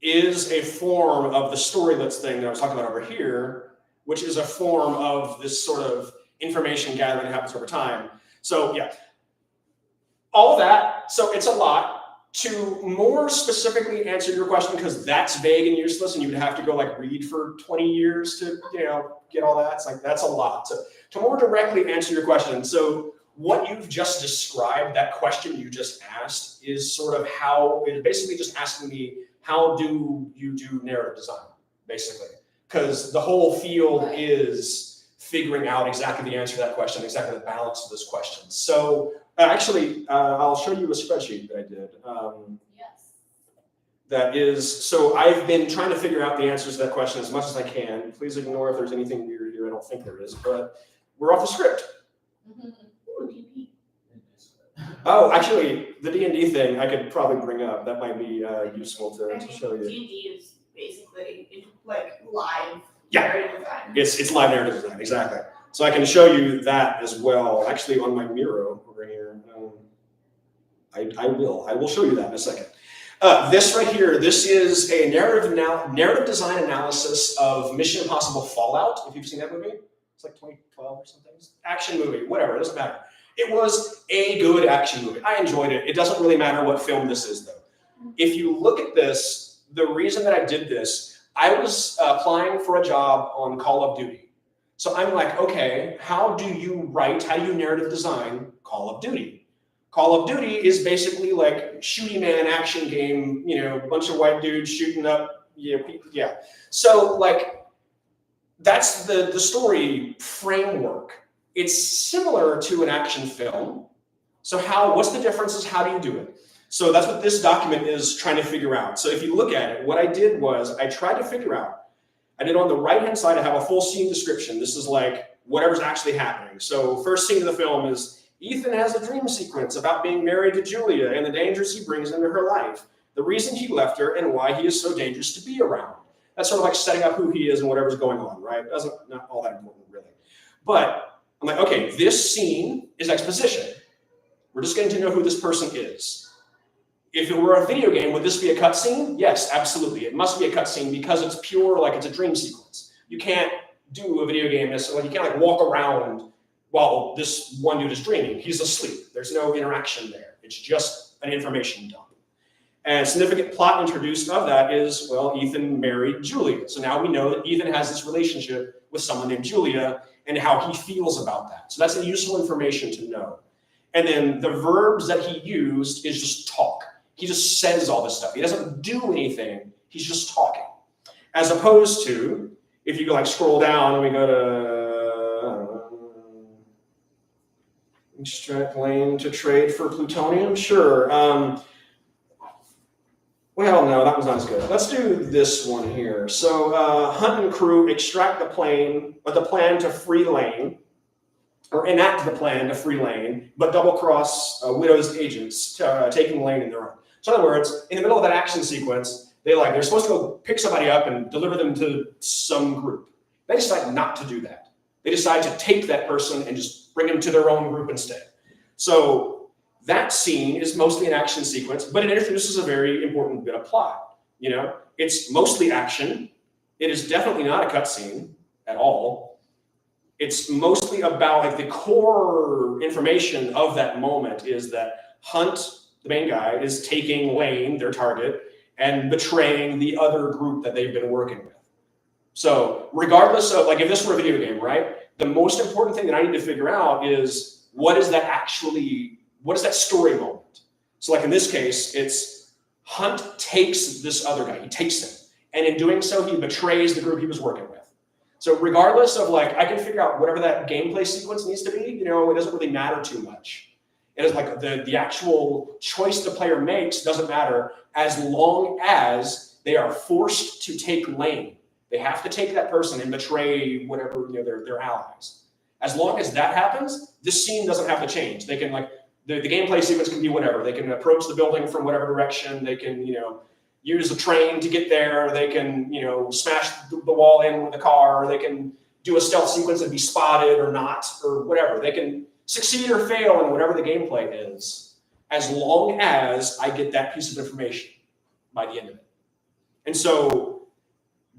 is a form of the storylets thing that I was talking about over here, which is a form of this sort of information gathering that happens over time. So yeah, all of that. So it's a lot. To more specifically answer your question, because that's vague and useless, and you would have to go like read for 20 years to get all that. It's like that's a lot. To more directly answer your question, so what you've just described, that question you just asked, is sort of how it's basically just asking me, how do you do narrative design, basically? Because the whole field is figuring out exactly the answer to that question, exactly the balance of this question. So actually, I'll show you a spreadsheet that I did. Yes. That is, so I've been trying to figure out the answers to that question as much as I can. Please ignore if there's anything weird here. I don't think there is, but we're off the script. Oh, actually, the D&D thing I could probably bring up. That might be useful to show you. D&D is basically like live Yeah. narrative design. It's live narrative design, exactly. So I can show you that as well. Actually, on my Miro over here, I will show you that in a second. This right here, this is a narrative design analysis of Mission Impossible Fallout. If you've seen that movie, it's like 2012 or something. Action movie, whatever, it doesn't matter. It was a good action movie. I enjoyed it. It doesn't really matter what film this is, though. If you look at this, the reason that I did this, I was applying for a job on Call of Duty. So I'm like, okay, how do you narrative design Call of Duty? Call of Duty is basically like shooty man action game, a bunch of white dudes shooting up, yeah. So like, that's the story framework. It's similar to an action film. So what's the differences? How do you do it? So that's what this document is trying to figure out. So if you look at it, what I did was I tried to figure out, I did on the right-hand side, I have a full scene description. This is like whatever's actually happening. So first scene of the film is Ethan has a dream sequence about being married to Julia and the dangers he brings into her life, the reason he left her, and why he is so dangerous to be around. That's sort of like setting up who he is and whatever's going on, right? Not all that important, really. But I'm like, okay, this scene is exposition. We're just getting to know who this person is. If it were a video game, would this be a cutscene? Yes, absolutely. It must be a cutscene because it's pure, like it's a dream sequence. You can't do a video game necessarily. You can't like walk around while this one dude is dreaming. He's asleep. There's no interaction there. It's just an information dump. And significant plot introduced of that is, well, Ethan married Julia. So now we know that Ethan has this relationship with someone named Julia and how he feels about that. So that's a useful information to know. And then the verbs that he used is just talk. He just says all this stuff. He doesn't do anything. He's just talking. As opposed to, if you go like scroll down and we go to extract lane to trade for plutonium, sure. Well, no, that was not as good. Let's do this one here. So Hunt and crew extract the plan to free lane, or enact the plan to free lane, but double-cross Widow's agents taking lane in their own. So in other words, in the middle of that action sequence, they're supposed to go pick somebody up and deliver them to some group. They decide not to do that. They decide to take that person and just bring them to their own group instead. So that scene is mostly an action sequence, but it introduces a very important bit of plot. It's mostly action. It is definitely not a cutscene at all. It's mostly about like the core information of that moment is that Hunt, the main guy, is taking Lane, their target, and betraying the other group that they've been working with. So regardless of, like if this were a video game, right? The most important thing that I need to figure out is what is that story moment? So like in this case, it's Hunt takes this other guy, he takes him. And in doing so, he betrays the group he was working with. So regardless of like, I can figure out whatever that gameplay sequence needs to be, it doesn't really matter too much. It is like the actual choice the player makes doesn't matter as long as they are forced to take lane. They have to take that person and betray whatever, their allies. As long as that happens, this scene doesn't have to change. They can like, the gameplay sequence can be whatever. They can approach the building from whatever direction. They can, use a train to get there. They can, smash the wall in with a car. They can do a stealth sequence and be spotted or not, or whatever. They can succeed or fail in whatever the gameplay is, as long as I get that piece of information by the end of it. And so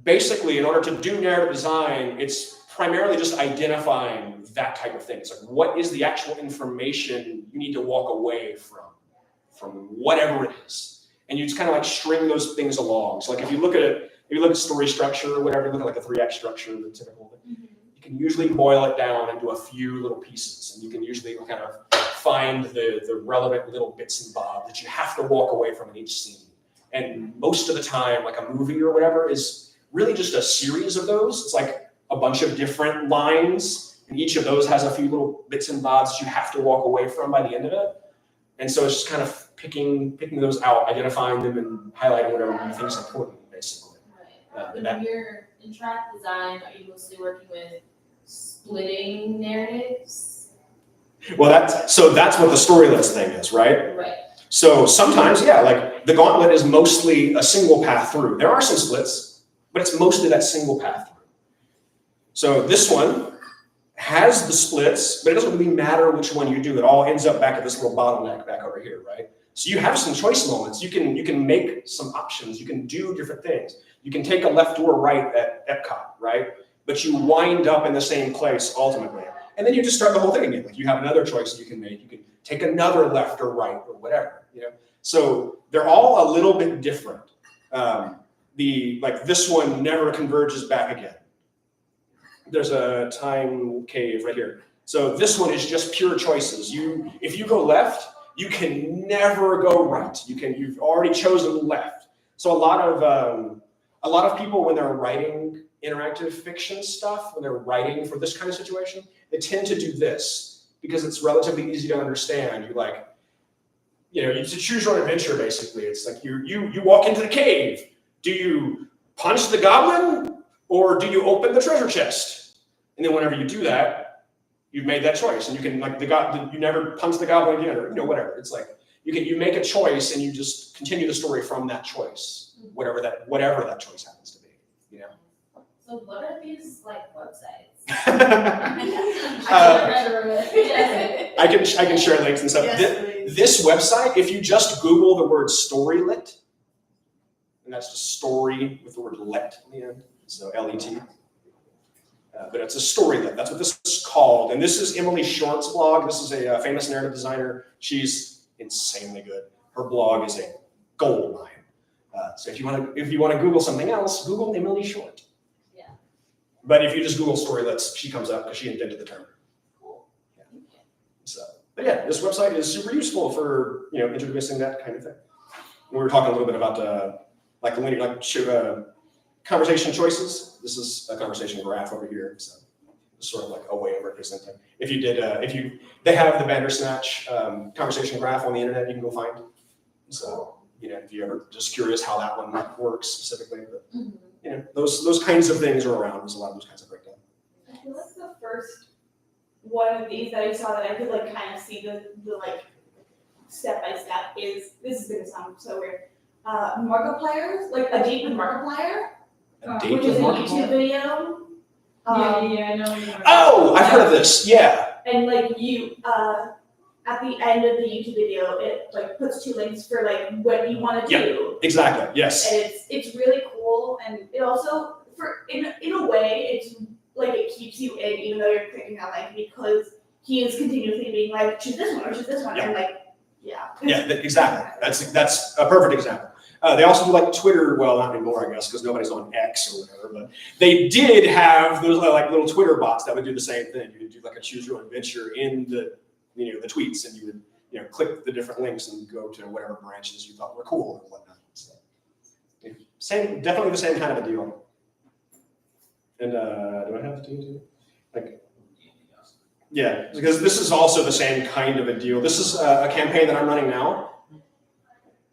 basically, in order to do narrative design, it's primarily just identifying that type of thing. It's like, what is the actual information you need to walk away from whatever it is? And you just kind of like string those things along. So like if you look at story structure or whatever, you look at like a 3-act structure, the typical thing, you can usually boil it down into a few little pieces. And you can usually kind of find the relevant little bits and bobs that you have to walk away from in each scene. And most of the time, like a movie or whatever is really just a series of those. It's like a bunch of different lines, and each of those has a few little bits and bobs that you have to walk away from by the end of it. And so it's just kind of picking those out, identifying them, and highlighting whatever you think is important, basically. Right. When you're in track design, are you mostly working with splitting narratives? Well, that's what the Storylets thing is, right? Right. So sometimes, yeah, like the gauntlet is mostly a single path through. There are some splits, but it's mostly that single path through. So this one has the splits, but it doesn't really matter which one you do. It all ends up back at this little bottleneck back over here, right? So you have some choice moments. You can make some options. You can do different things. You can take a left or a right at Epcot, right? But you wind up in the same place ultimately. And then you just start the whole thing again. Like you have another choice you can make. You can take another left or right or whatever, So they're all a little bit different. This one never converges back again. There's a time cave right here. So this one is just pure choices. If you go left, you can never go right. You've already chosen left. So a lot of people, when they're writing interactive fiction stuff, when they're writing for this kind of situation, they tend to do this because it's relatively easy to understand. You choose your own adventure, basically. It's like you walk into the cave. Do you punch the goblin or do you open the treasure chest? And then whenever you do that, you've made that choice. And you can you never punch the goblin again, or whatever. It's like you make a choice and you just continue the story from that choice, whatever that choice happens to be. So what are these websites? I can share links and stuff. Yes, this website, if you just Google the word Storylet, and that's just story with the word let in the end, so L-E-T. But it's a Storylet. That's what this is called. And this is Emily Short's blog. This is a famous narrative designer. She's insanely good. Her blog is a gold mine. So if you want to Google something else, Google Emily Short. But if you just Google Storylets, she comes up because she invented the term. Cool. Yeah. But yeah, this website is super useful for introducing that kind of thing. We were talking a little bit about conversation choices. This is a conversation graph over here, so it's sort of like a way of representing. They have the Bandersnatch conversation graph on the internet. You can go find. So if you're ever just curious how that one works specifically, but. Those kinds of things are around. There's a lot of those kinds of breakdown. I feel like the first one of these that I saw that I could kind of see the step by step is, this is gonna sound so weird. Markipliers, like a date with Markiplier, which is a YouTube video. I know. Oh, I've heard of this. Yeah. And at the end of the YouTube video, it puts 2 links for what you want to do. Exactly. Yes. And it's really cool, and it also in a way it's it keeps you in even though you're clicking on because he is continuously being choose this one or choose this one, and exactly. That's a perfect example. They also do Twitter. Well, not anymore, I guess, because nobody's on X or whatever. But they did have those little Twitter bots that would do the same thing. You could do a choose your own adventure in the the tweets, and you would click the different links and go to whatever branches you thought were cool and whatnot. So, definitely the same kind of a deal. And do I have to do yeah, because this is also the same kind of a deal. This is a campaign that I'm running now.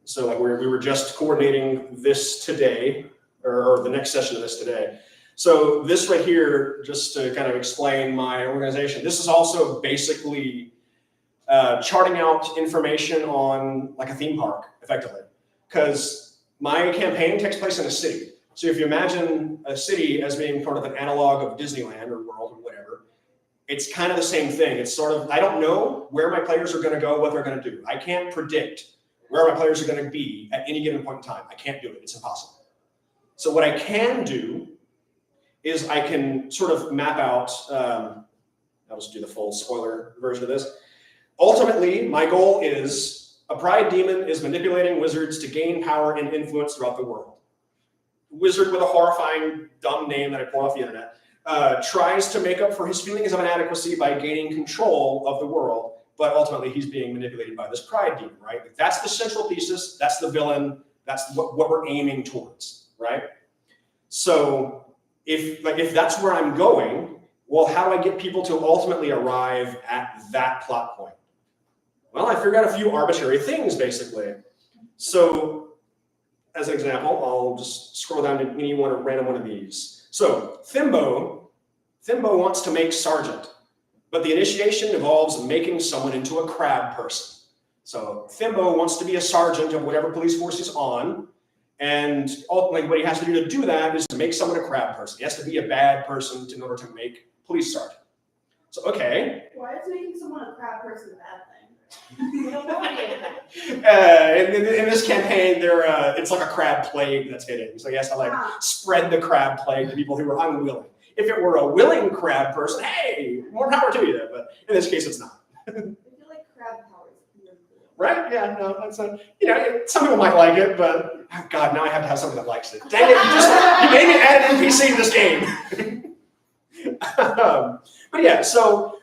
So we were just coordinating this today, or the next session of this today. So this right here, just to kind of explain my organization, this is also basically charting out information on like a theme park, effectively. Because my campaign takes place in a city. So if you imagine a city as being sort of an analog of Disneyland or World or whatever, it's kind of the same thing. It's sort of, I don't know where my players are going to go, what they're going to do. I can't predict where my players are going to be at any given point in time. I can't do it. It's impossible. So what I can do is I can sort of map out, I'll just do the full spoiler version of this. Ultimately, my goal is a pride demon is manipulating wizards to gain power and influence throughout the world. Wizard with a horrifying, dumb name that I pulled off the internet tries to make up for his feelings of inadequacy by gaining control of the world, but ultimately he's being manipulated by this pride demon, right? That's the central thesis, that's the villain, that's what we're aiming towards, right? So if that's where I'm going, well, how do I get people to ultimately arrive at that plot point? Well, I figured out a few arbitrary things, basically. So as an example, I'll just scroll down to any random one of these. So Thimbo wants to make sergeant, but the initiation involves making someone into a crab person. So Thimbo wants to be a sergeant of whatever police force he's on, and ultimately what he has to do that is to make someone a crab person. He has to be a bad person in order to make police sergeant. So, okay. Why is making someone a crab person a bad thing? In this campaign, it's like a crab plague that's hitting. So he has to like spread the crab plague to people who are unwilling. If it were a willing crab person, hey, more power to you. But in this case, it's not. I feel like crab power is really cool. Right? Yeah. No. That's some people might like it, but oh God, now I have to have something that likes it. Dang it! You made me add an NPC to this game. But yeah, so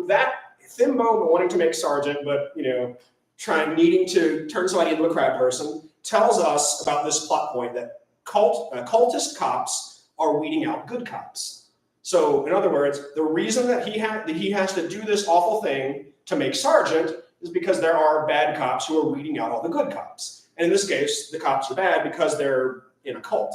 that Thimbo wanting to make sergeant, but needing to turn somebody into a crab person, tells us about this plot point that cultist cops are weeding out good cops. So in other words, the reason that he has to do this awful thing to make sergeant is because there are bad cops who are weeding out all the good cops. And in this case, the cops are bad because they're in a cult,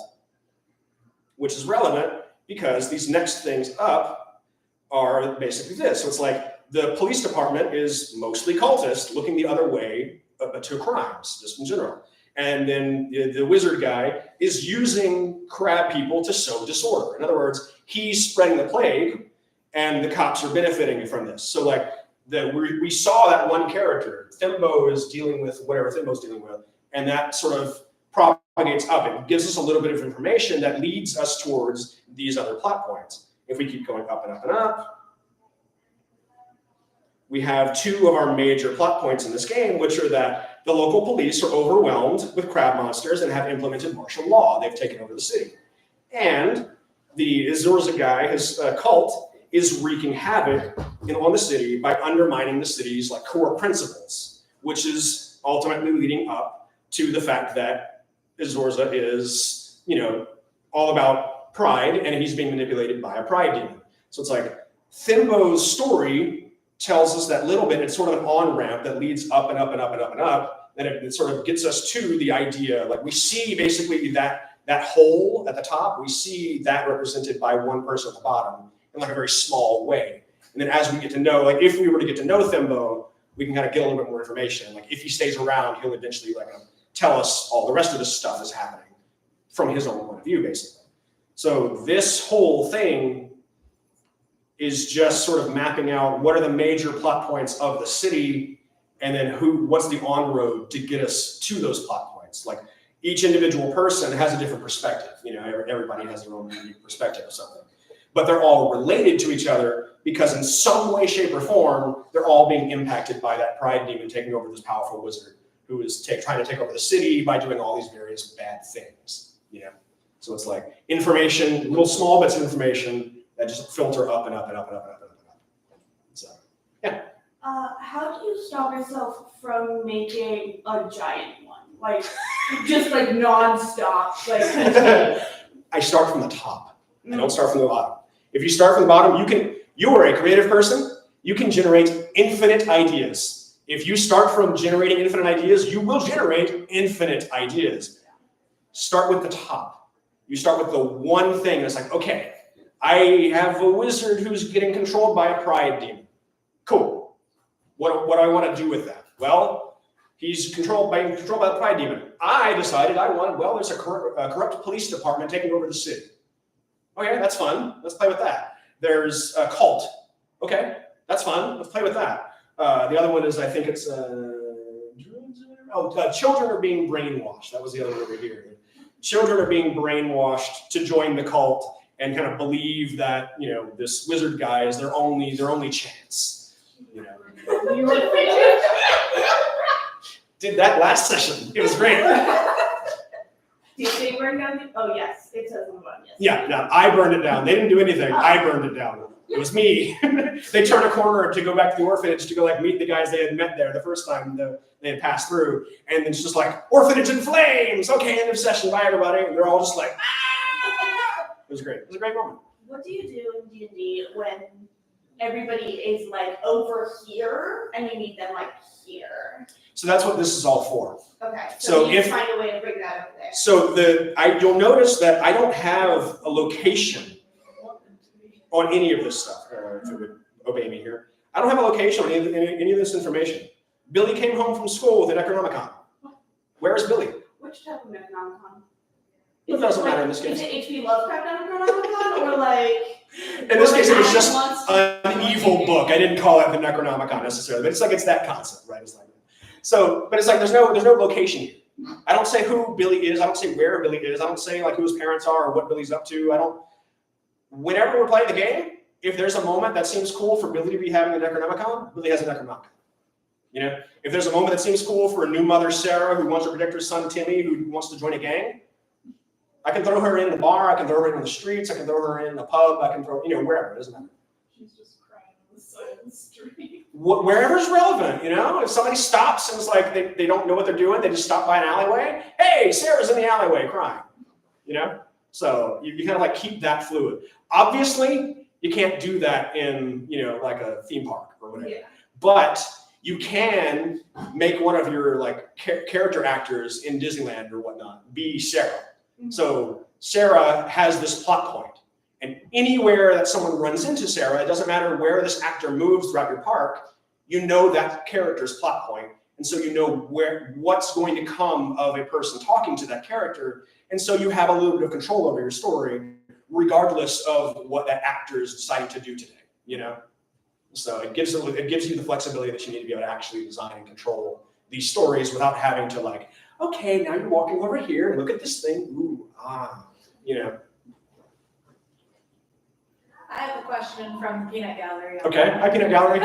which is relevant because these next things up are basically this. So it's like the police department is mostly cultists looking the other way to crimes, just in general. And then the wizard guy is using crab people to sow disorder. In other words, he's spreading the plague and the cops are benefiting from this. So like we saw that one character, Thimbo is dealing with whatever Thimbo's dealing with, and that sort of propagates up. It gives us a little bit of information that leads us towards these other plot points. If we keep going up and up and up, we have two of our major plot points in this game, which are that the local police are overwhelmed with crab monsters and have implemented martial law. They've taken over the city. And the Azurza guy, his cult, is wreaking havoc on the city by undermining the city's core principles, which is ultimately leading up to the fact that Azurza is, all about pride, and he's being manipulated by a pride demon. So it's like Thimbo's story tells us that little bit. It's sort of an on-ramp that leads up and up and up and up and up. Then it sort of gets us to the idea. Like we see basically that hole at the top, we see that represented by one person at the bottom in a very small way. And then as we get to know, if we were to get to know Thimbo, we can kind of get a little bit more information. If he stays around, he'll eventually tell us all the rest of this stuff is happening from his own point of view, basically. So this whole thing is just sort of mapping out what are the major plot points of the city, and then what's the on-road to get us to those plot points. Each individual person has a different perspective. Everybody has their own unique perspective of something. But they're all related to each other because in some way, shape, or form, they're all being impacted by that pride demon taking over this powerful wizard who is trying to take over the city by doing all these various bad things. So it's information, little small bits of information that just filter up and up and up and up and up and up and up. So, yeah. How do you stop yourself from making a giant one? Just nonstop. I start from the top. I don't start from the bottom. If you start from the bottom, you are a creative person. You can generate infinite ideas. If you start from generating infinite ideas, you will generate infinite ideas. Start with the top. You start with the one thing that's like, okay, I have a wizard who's getting controlled by a pride demon. Cool. What do I want to do with that? Well, he's controlled by the pride demon. I decided there's a corrupt police department taking over the city. Okay, that's fun. Let's play with that. There's a cult. Okay, that's fun. Let's play with that. The other one is, I think it's, children are being brainwashed. That was the other one over here. Children are being brainwashed to join the cult and kind of believe that, this wizard guy is their only chance. Did that last session. It was great. Did they burn down oh yes, it says on the button, yes. Yeah, no, I burned it down. They didn't do anything. I burned it down. It was me. They turned a corner to go back to the orphanage to go meet the guys they had met there the first time they had passed through. And it's just orphanage in flames. Okay, end of session. Bye, everybody. And they're all just like, ah! It was great. It was a great moment. What do you do in D&D when everybody is over here and you need them here? So that's what this is all for. Okay, So you if find a way to bring that over there. So you'll notice that I don't have a location on any of this stuff. If you would obey me here, I don't have a location on any of this information. Billy came home from school with an Necronomicon. Where's Billy? Which type of Necronomicon? It doesn't matter in this case. Is it H.P. Lovecraft Necronomicon or In this case, it was just an evil book. I didn't call it the Necronomicon necessarily, but it's that concept, right? But there's no location here. I don't say who Billy is. I don't say where Billy is. I don't say who his parents are or what Billy's up to. Whenever we're playing the game, if there's a moment that seems cool for Billy to be having a Necronomicon, Billy has a Necronomicon. If there's a moment that seems cool for a new mother, Sarah, who wants to protect her son, Timmy, who wants to join a gang, I can throw her in the bar, I can throw her in the streets, I can throw her in the pub, I can throw, wherever, it doesn't matter. She's just crying on the side of the street. Wherever's relevant, if somebody stops and it's they don't know what they're doing, they just stop by an alleyway, hey, Sarah's in the alleyway crying, So you kind of keep that fluid. Obviously, you can't do that in, a theme park or whatever. Yeah. But you can make one of your character actors in Disneyland or whatnot be Sarah. Mm-hmm. So Sarah has this plot point, and anywhere that someone runs into Sarah, it doesn't matter where this actor moves throughout your park, that character's plot point, and so what's going to come of a person talking to that character, and so you have a little bit of control over your story, regardless of what that actor is deciding to do today. So it gives you the flexibility that you need to be able to actually design and control these stories without having to okay, now you're walking over here and look at this thing. Ooh, I have a question from Peanut Gallery. Okay, hi Peanut Gallery.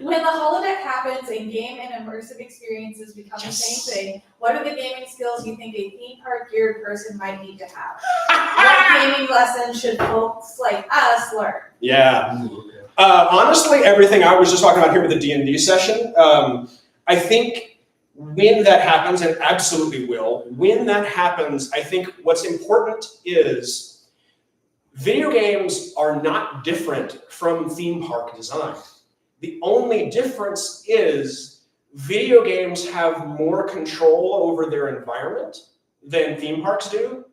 When the holodeck happens and game and immersive experiences become the same thing, what are the gaming skills you think a theme park geared person might need to have? What gaming lessons should folks like us learn? Yeah. Honestly, everything I was just talking about here with the D&D session, I think when that happens, and it absolutely will, when that happens, I think what's important is video games are not different from theme park design. The only difference is video games have more control over their environment than theme parks do.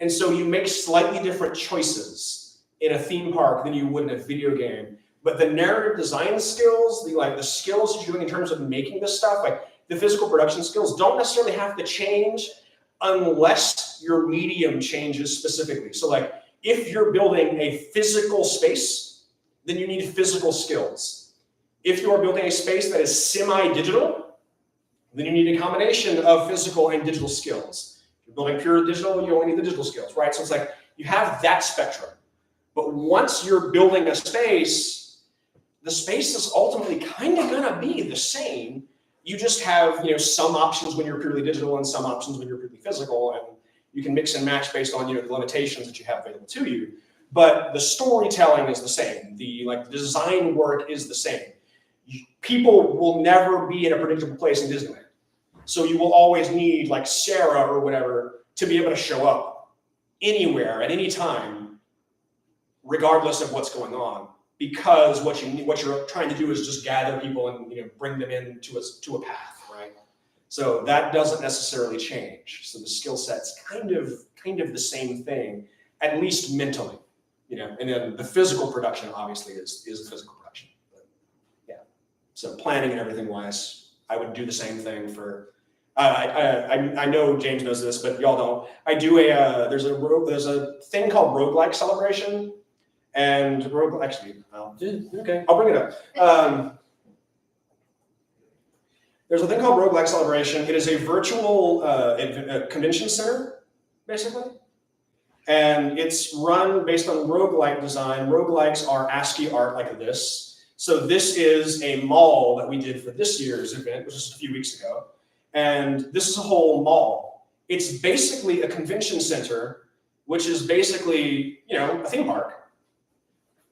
And so you make slightly different choices in a theme park than you would in a video game. But the narrative design skills, the skills that you're doing in terms of making this stuff, the physical production skills don't necessarily have to change unless your medium changes specifically. So if you're building a physical space, then you need physical skills. If you're building a space that is semi-digital, then you need a combination of physical and digital skills. If you're building pure digital, you only need the digital skills, right? So it's you have that spectrum. But once you're building a space, the space is ultimately kind of gonna be the same. You just have some options when you're purely digital and some options when you're purely physical, and you can mix and match based on the limitations that you have available to you. But the storytelling is the same. The design work is the same. People will never be in a predictable place in Disneyland, so you will always need Sarah or whatever to be able to show up anywhere at any time, regardless of what's going on. Because what you're trying to do is just gather people and bring them into a path, right? So that doesn't necessarily change. So the skill set's kind of the same thing, at least mentally, you know. And then the physical production obviously is a physical production. But yeah. So planning and everything wise, I would do the same thing for. I know James knows this, but y'all don't. I do there's a thing called roguelike celebration, and actually, okay, I'll bring it up. There's a thing called roguelike celebration. It is a virtual convention center, basically, and it's run based on roguelike design. Roguelikes are ASCII art like this. So this is a mall that we did for this year's event, which was a few weeks ago. And this is a whole mall. It's basically a convention center, which is basically, you know, a theme park,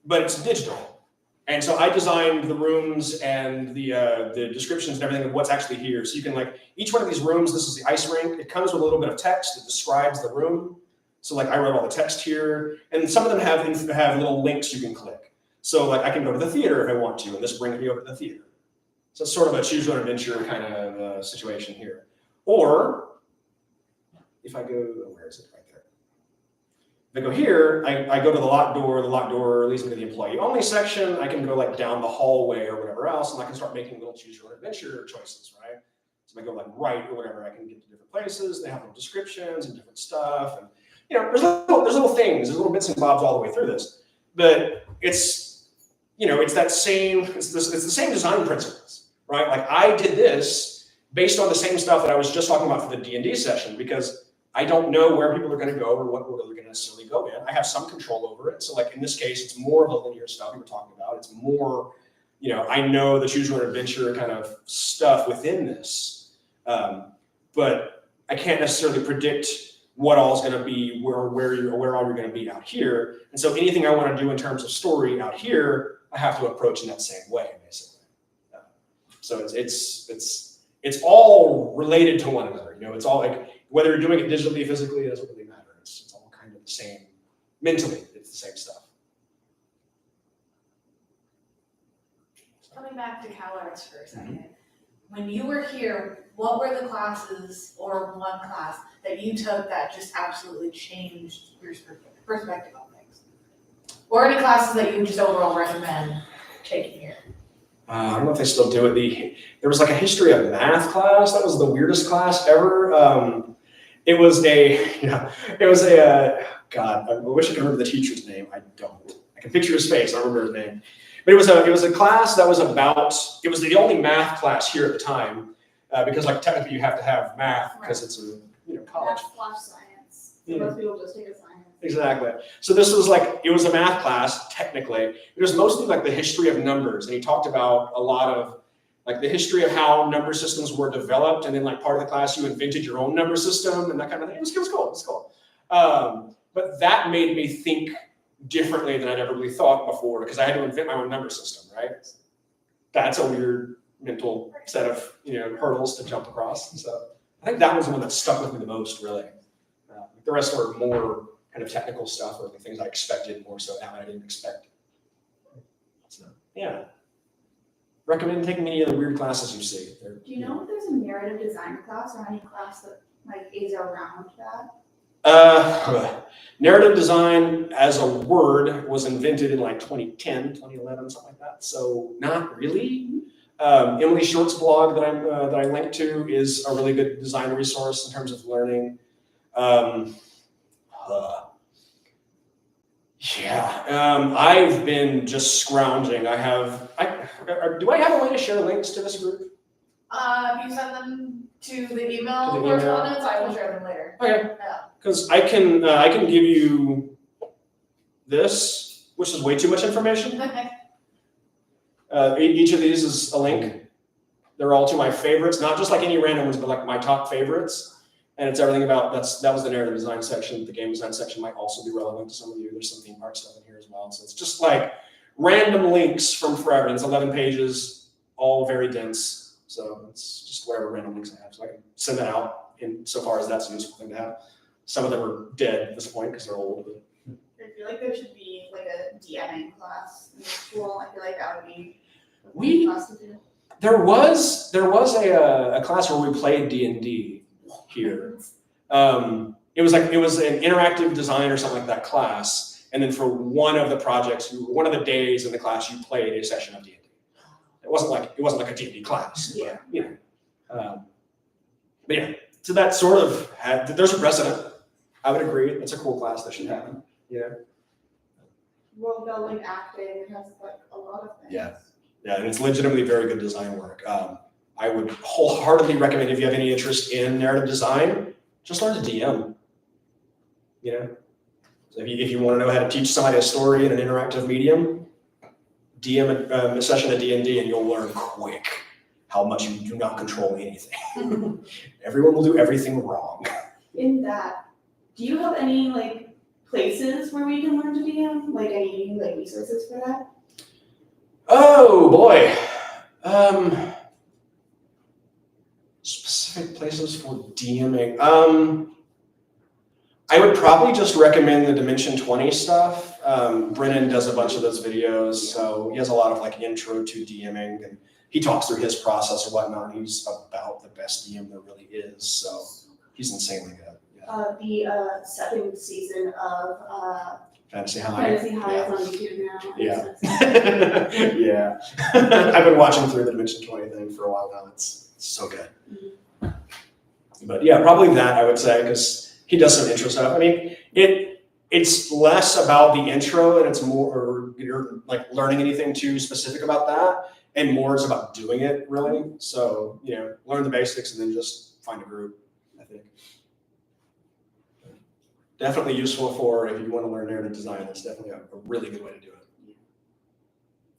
but it's digital. And so I designed the rooms and the descriptions and everything of what's actually here. So you can, like, each one of these rooms, this is the ice rink. It comes with a little bit of text that describes the room. So like I wrote all the text here, and some of them have little links you can click. So like I can go to the theater if I want to, and this brings me over to the theater. So it's sort of a choose your own adventure kind of situation here. Or if I go, where is it? Right there. If I go here, I go to the locked door leads me to the employee only section. I can go like down the hallway or whatever else, and I can start making little choose your own adventure choices, right? So if I go like right or whatever, I can get to different places. They have little descriptions and different stuff. And you know, there's little things, there's little bits and bobs all the way through this. But it's, you know, it's the same design principles. Right? Like I did this based on the same stuff that I was just talking about for the D&D session, because I don't know where people are going to go or what order they're going to necessarily go in. I have some control over it. So like in this case, it's more of the linear stuff we were talking about. It's more, you know, I know the choose your own adventure kind of stuff within this, but I can't necessarily predict what all is going to be, where all you're going to be out here. And so anything I want to do in terms of story out here, I have to approach in that same way, basically. So it's all related to one another. You know, it's all like whether you're doing it digitally, physically, it doesn't really matter. It's all kind of the same. Mentally, it's the same stuff. Coming back to CalArts for a second, when you were here, what were the classes or one class that you took that just absolutely changed your perspective on things? Or any classes that you just overall recommend taking here? I don't know if they still do it. There was like a history of math class. That was the weirdest class ever. It was God, I wish I could remember the teacher's name. I don't. I can picture his face. I don't remember his name. But it was a class that was about, it was the only math class here at the time, because like technically you have to have math because it's a, you know, college. Math / science. So most people just take a science. Exactly. So this was like, it was a math class, technically. It was mostly like the history of numbers. And he talked about a lot of like the history of how number systems were developed. And then like part of the class, you invented your own number system and that kind of thing. It was cool. It was cool. But that made me think differently than I'd ever really thought before, because I had to invent my own number system, right? That's a weird mental set of, you know, hurdles to jump across. So I think that was the one that stuck with me the most, really. The rest were more kind of technical stuff or the things I expected more so now I didn't expect. So yeah. Recommend taking any of the weird classes you see. Do you know if there's a narrative design class or any class that like is around that? Narrative design as a word was invented in like 2010, 2011, something like that. So not really. Emily Short's blog that I linked to is a really good design resource in terms of learning. I've been just scrounging. do I have a way to share links to this group? You send them to the email To the correspondence, I will share them later. Okay. Yeah. Because I can give you this, which is way too much information. Each of these is a link. They're all to my favorites, not just like any random ones, but like my top favorites. And it's everything about, that was the narrative design section. The game design section might also be relevant to some of you. There's some theme park stuff in here as well. So it's just like random links from forever. And it's 11 pages, all very dense. So it's just whatever random links I have. So I can send that out insofar as that's a useful thing to have. Some of them are dead at this point because they're old. I feel like there should be like a DMing class in school. I feel like that would be a We- class to do. There was a class where we played D&D here. It was an interactive design or something like that class, and then for one of the projects, one of the days in the class, you played a session of D&D. It wasn't like a D&D class. Yeah. But, you know, but yeah, so that sort of there's a precedent. I would agree. It's a cool class that should happen. Yeah. World building, acting, it has like a lot of things. Yeah. Yeah, and it's legitimately very good design work. I would wholeheartedly recommend, if you have any interest in narrative design, just learn to DM. You know, so if you want to know how to teach somebody a story in an interactive medium, DM a session of D&D and you'll learn quick how much you do not control anything. Everyone will do everything wrong. In that, do you have any like places where we can learn to DM? Like any like resources for that? Oh boy. Specific places for DMing. I would probably just recommend the Dimension 20 stuff. Brennan does a bunch of those videos, so he has a lot of like intro to DMing, and he talks through his process or whatnot. He's about the best DM there really is, so he's insanely good. Yeah. The second season of Fantasy High. Fantasy High is on YouTube now. Yeah. Yeah. I've been watching through the Dimension 20 thing for a while now. It's so good. Mm-hmm. But yeah, probably that I would say, because he does some intro stuff. I mean, it's less about the intro and it's more, or you're like learning anything too specific about that, and more it's about doing it really. So, you know, learn the basics and then just find a group, I think. Definitely useful for if you want to learn narrative design. It's definitely a really good way to do it.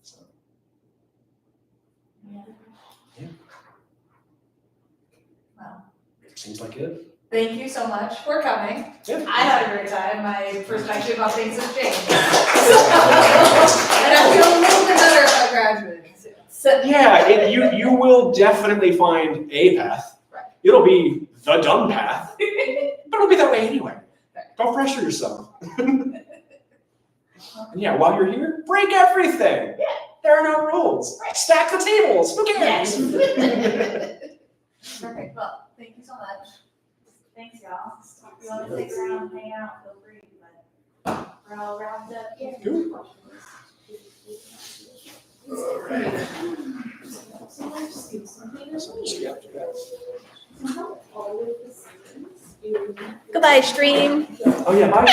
So. Yeah. Wow. Seems like it. Thank you so much for coming. Yeah. I had a great time. My perspective about things has changed. And I feel a little bit better about graduating soon. So, Yeah, you will definitely find a path. Right. It'll be the dumb path, but it'll be that way anyway. Don't pressure yourself. And yeah, while you're here, break everything. Yeah. There are no rules. Stack the tables. Who cares? Perfect. Well, thank you so much. Thanks, y'all. If you want to stick around and hang out, feel free. But we're all wrapped up here. Cool. All right. Goodbye, stream. Oh yeah, bye.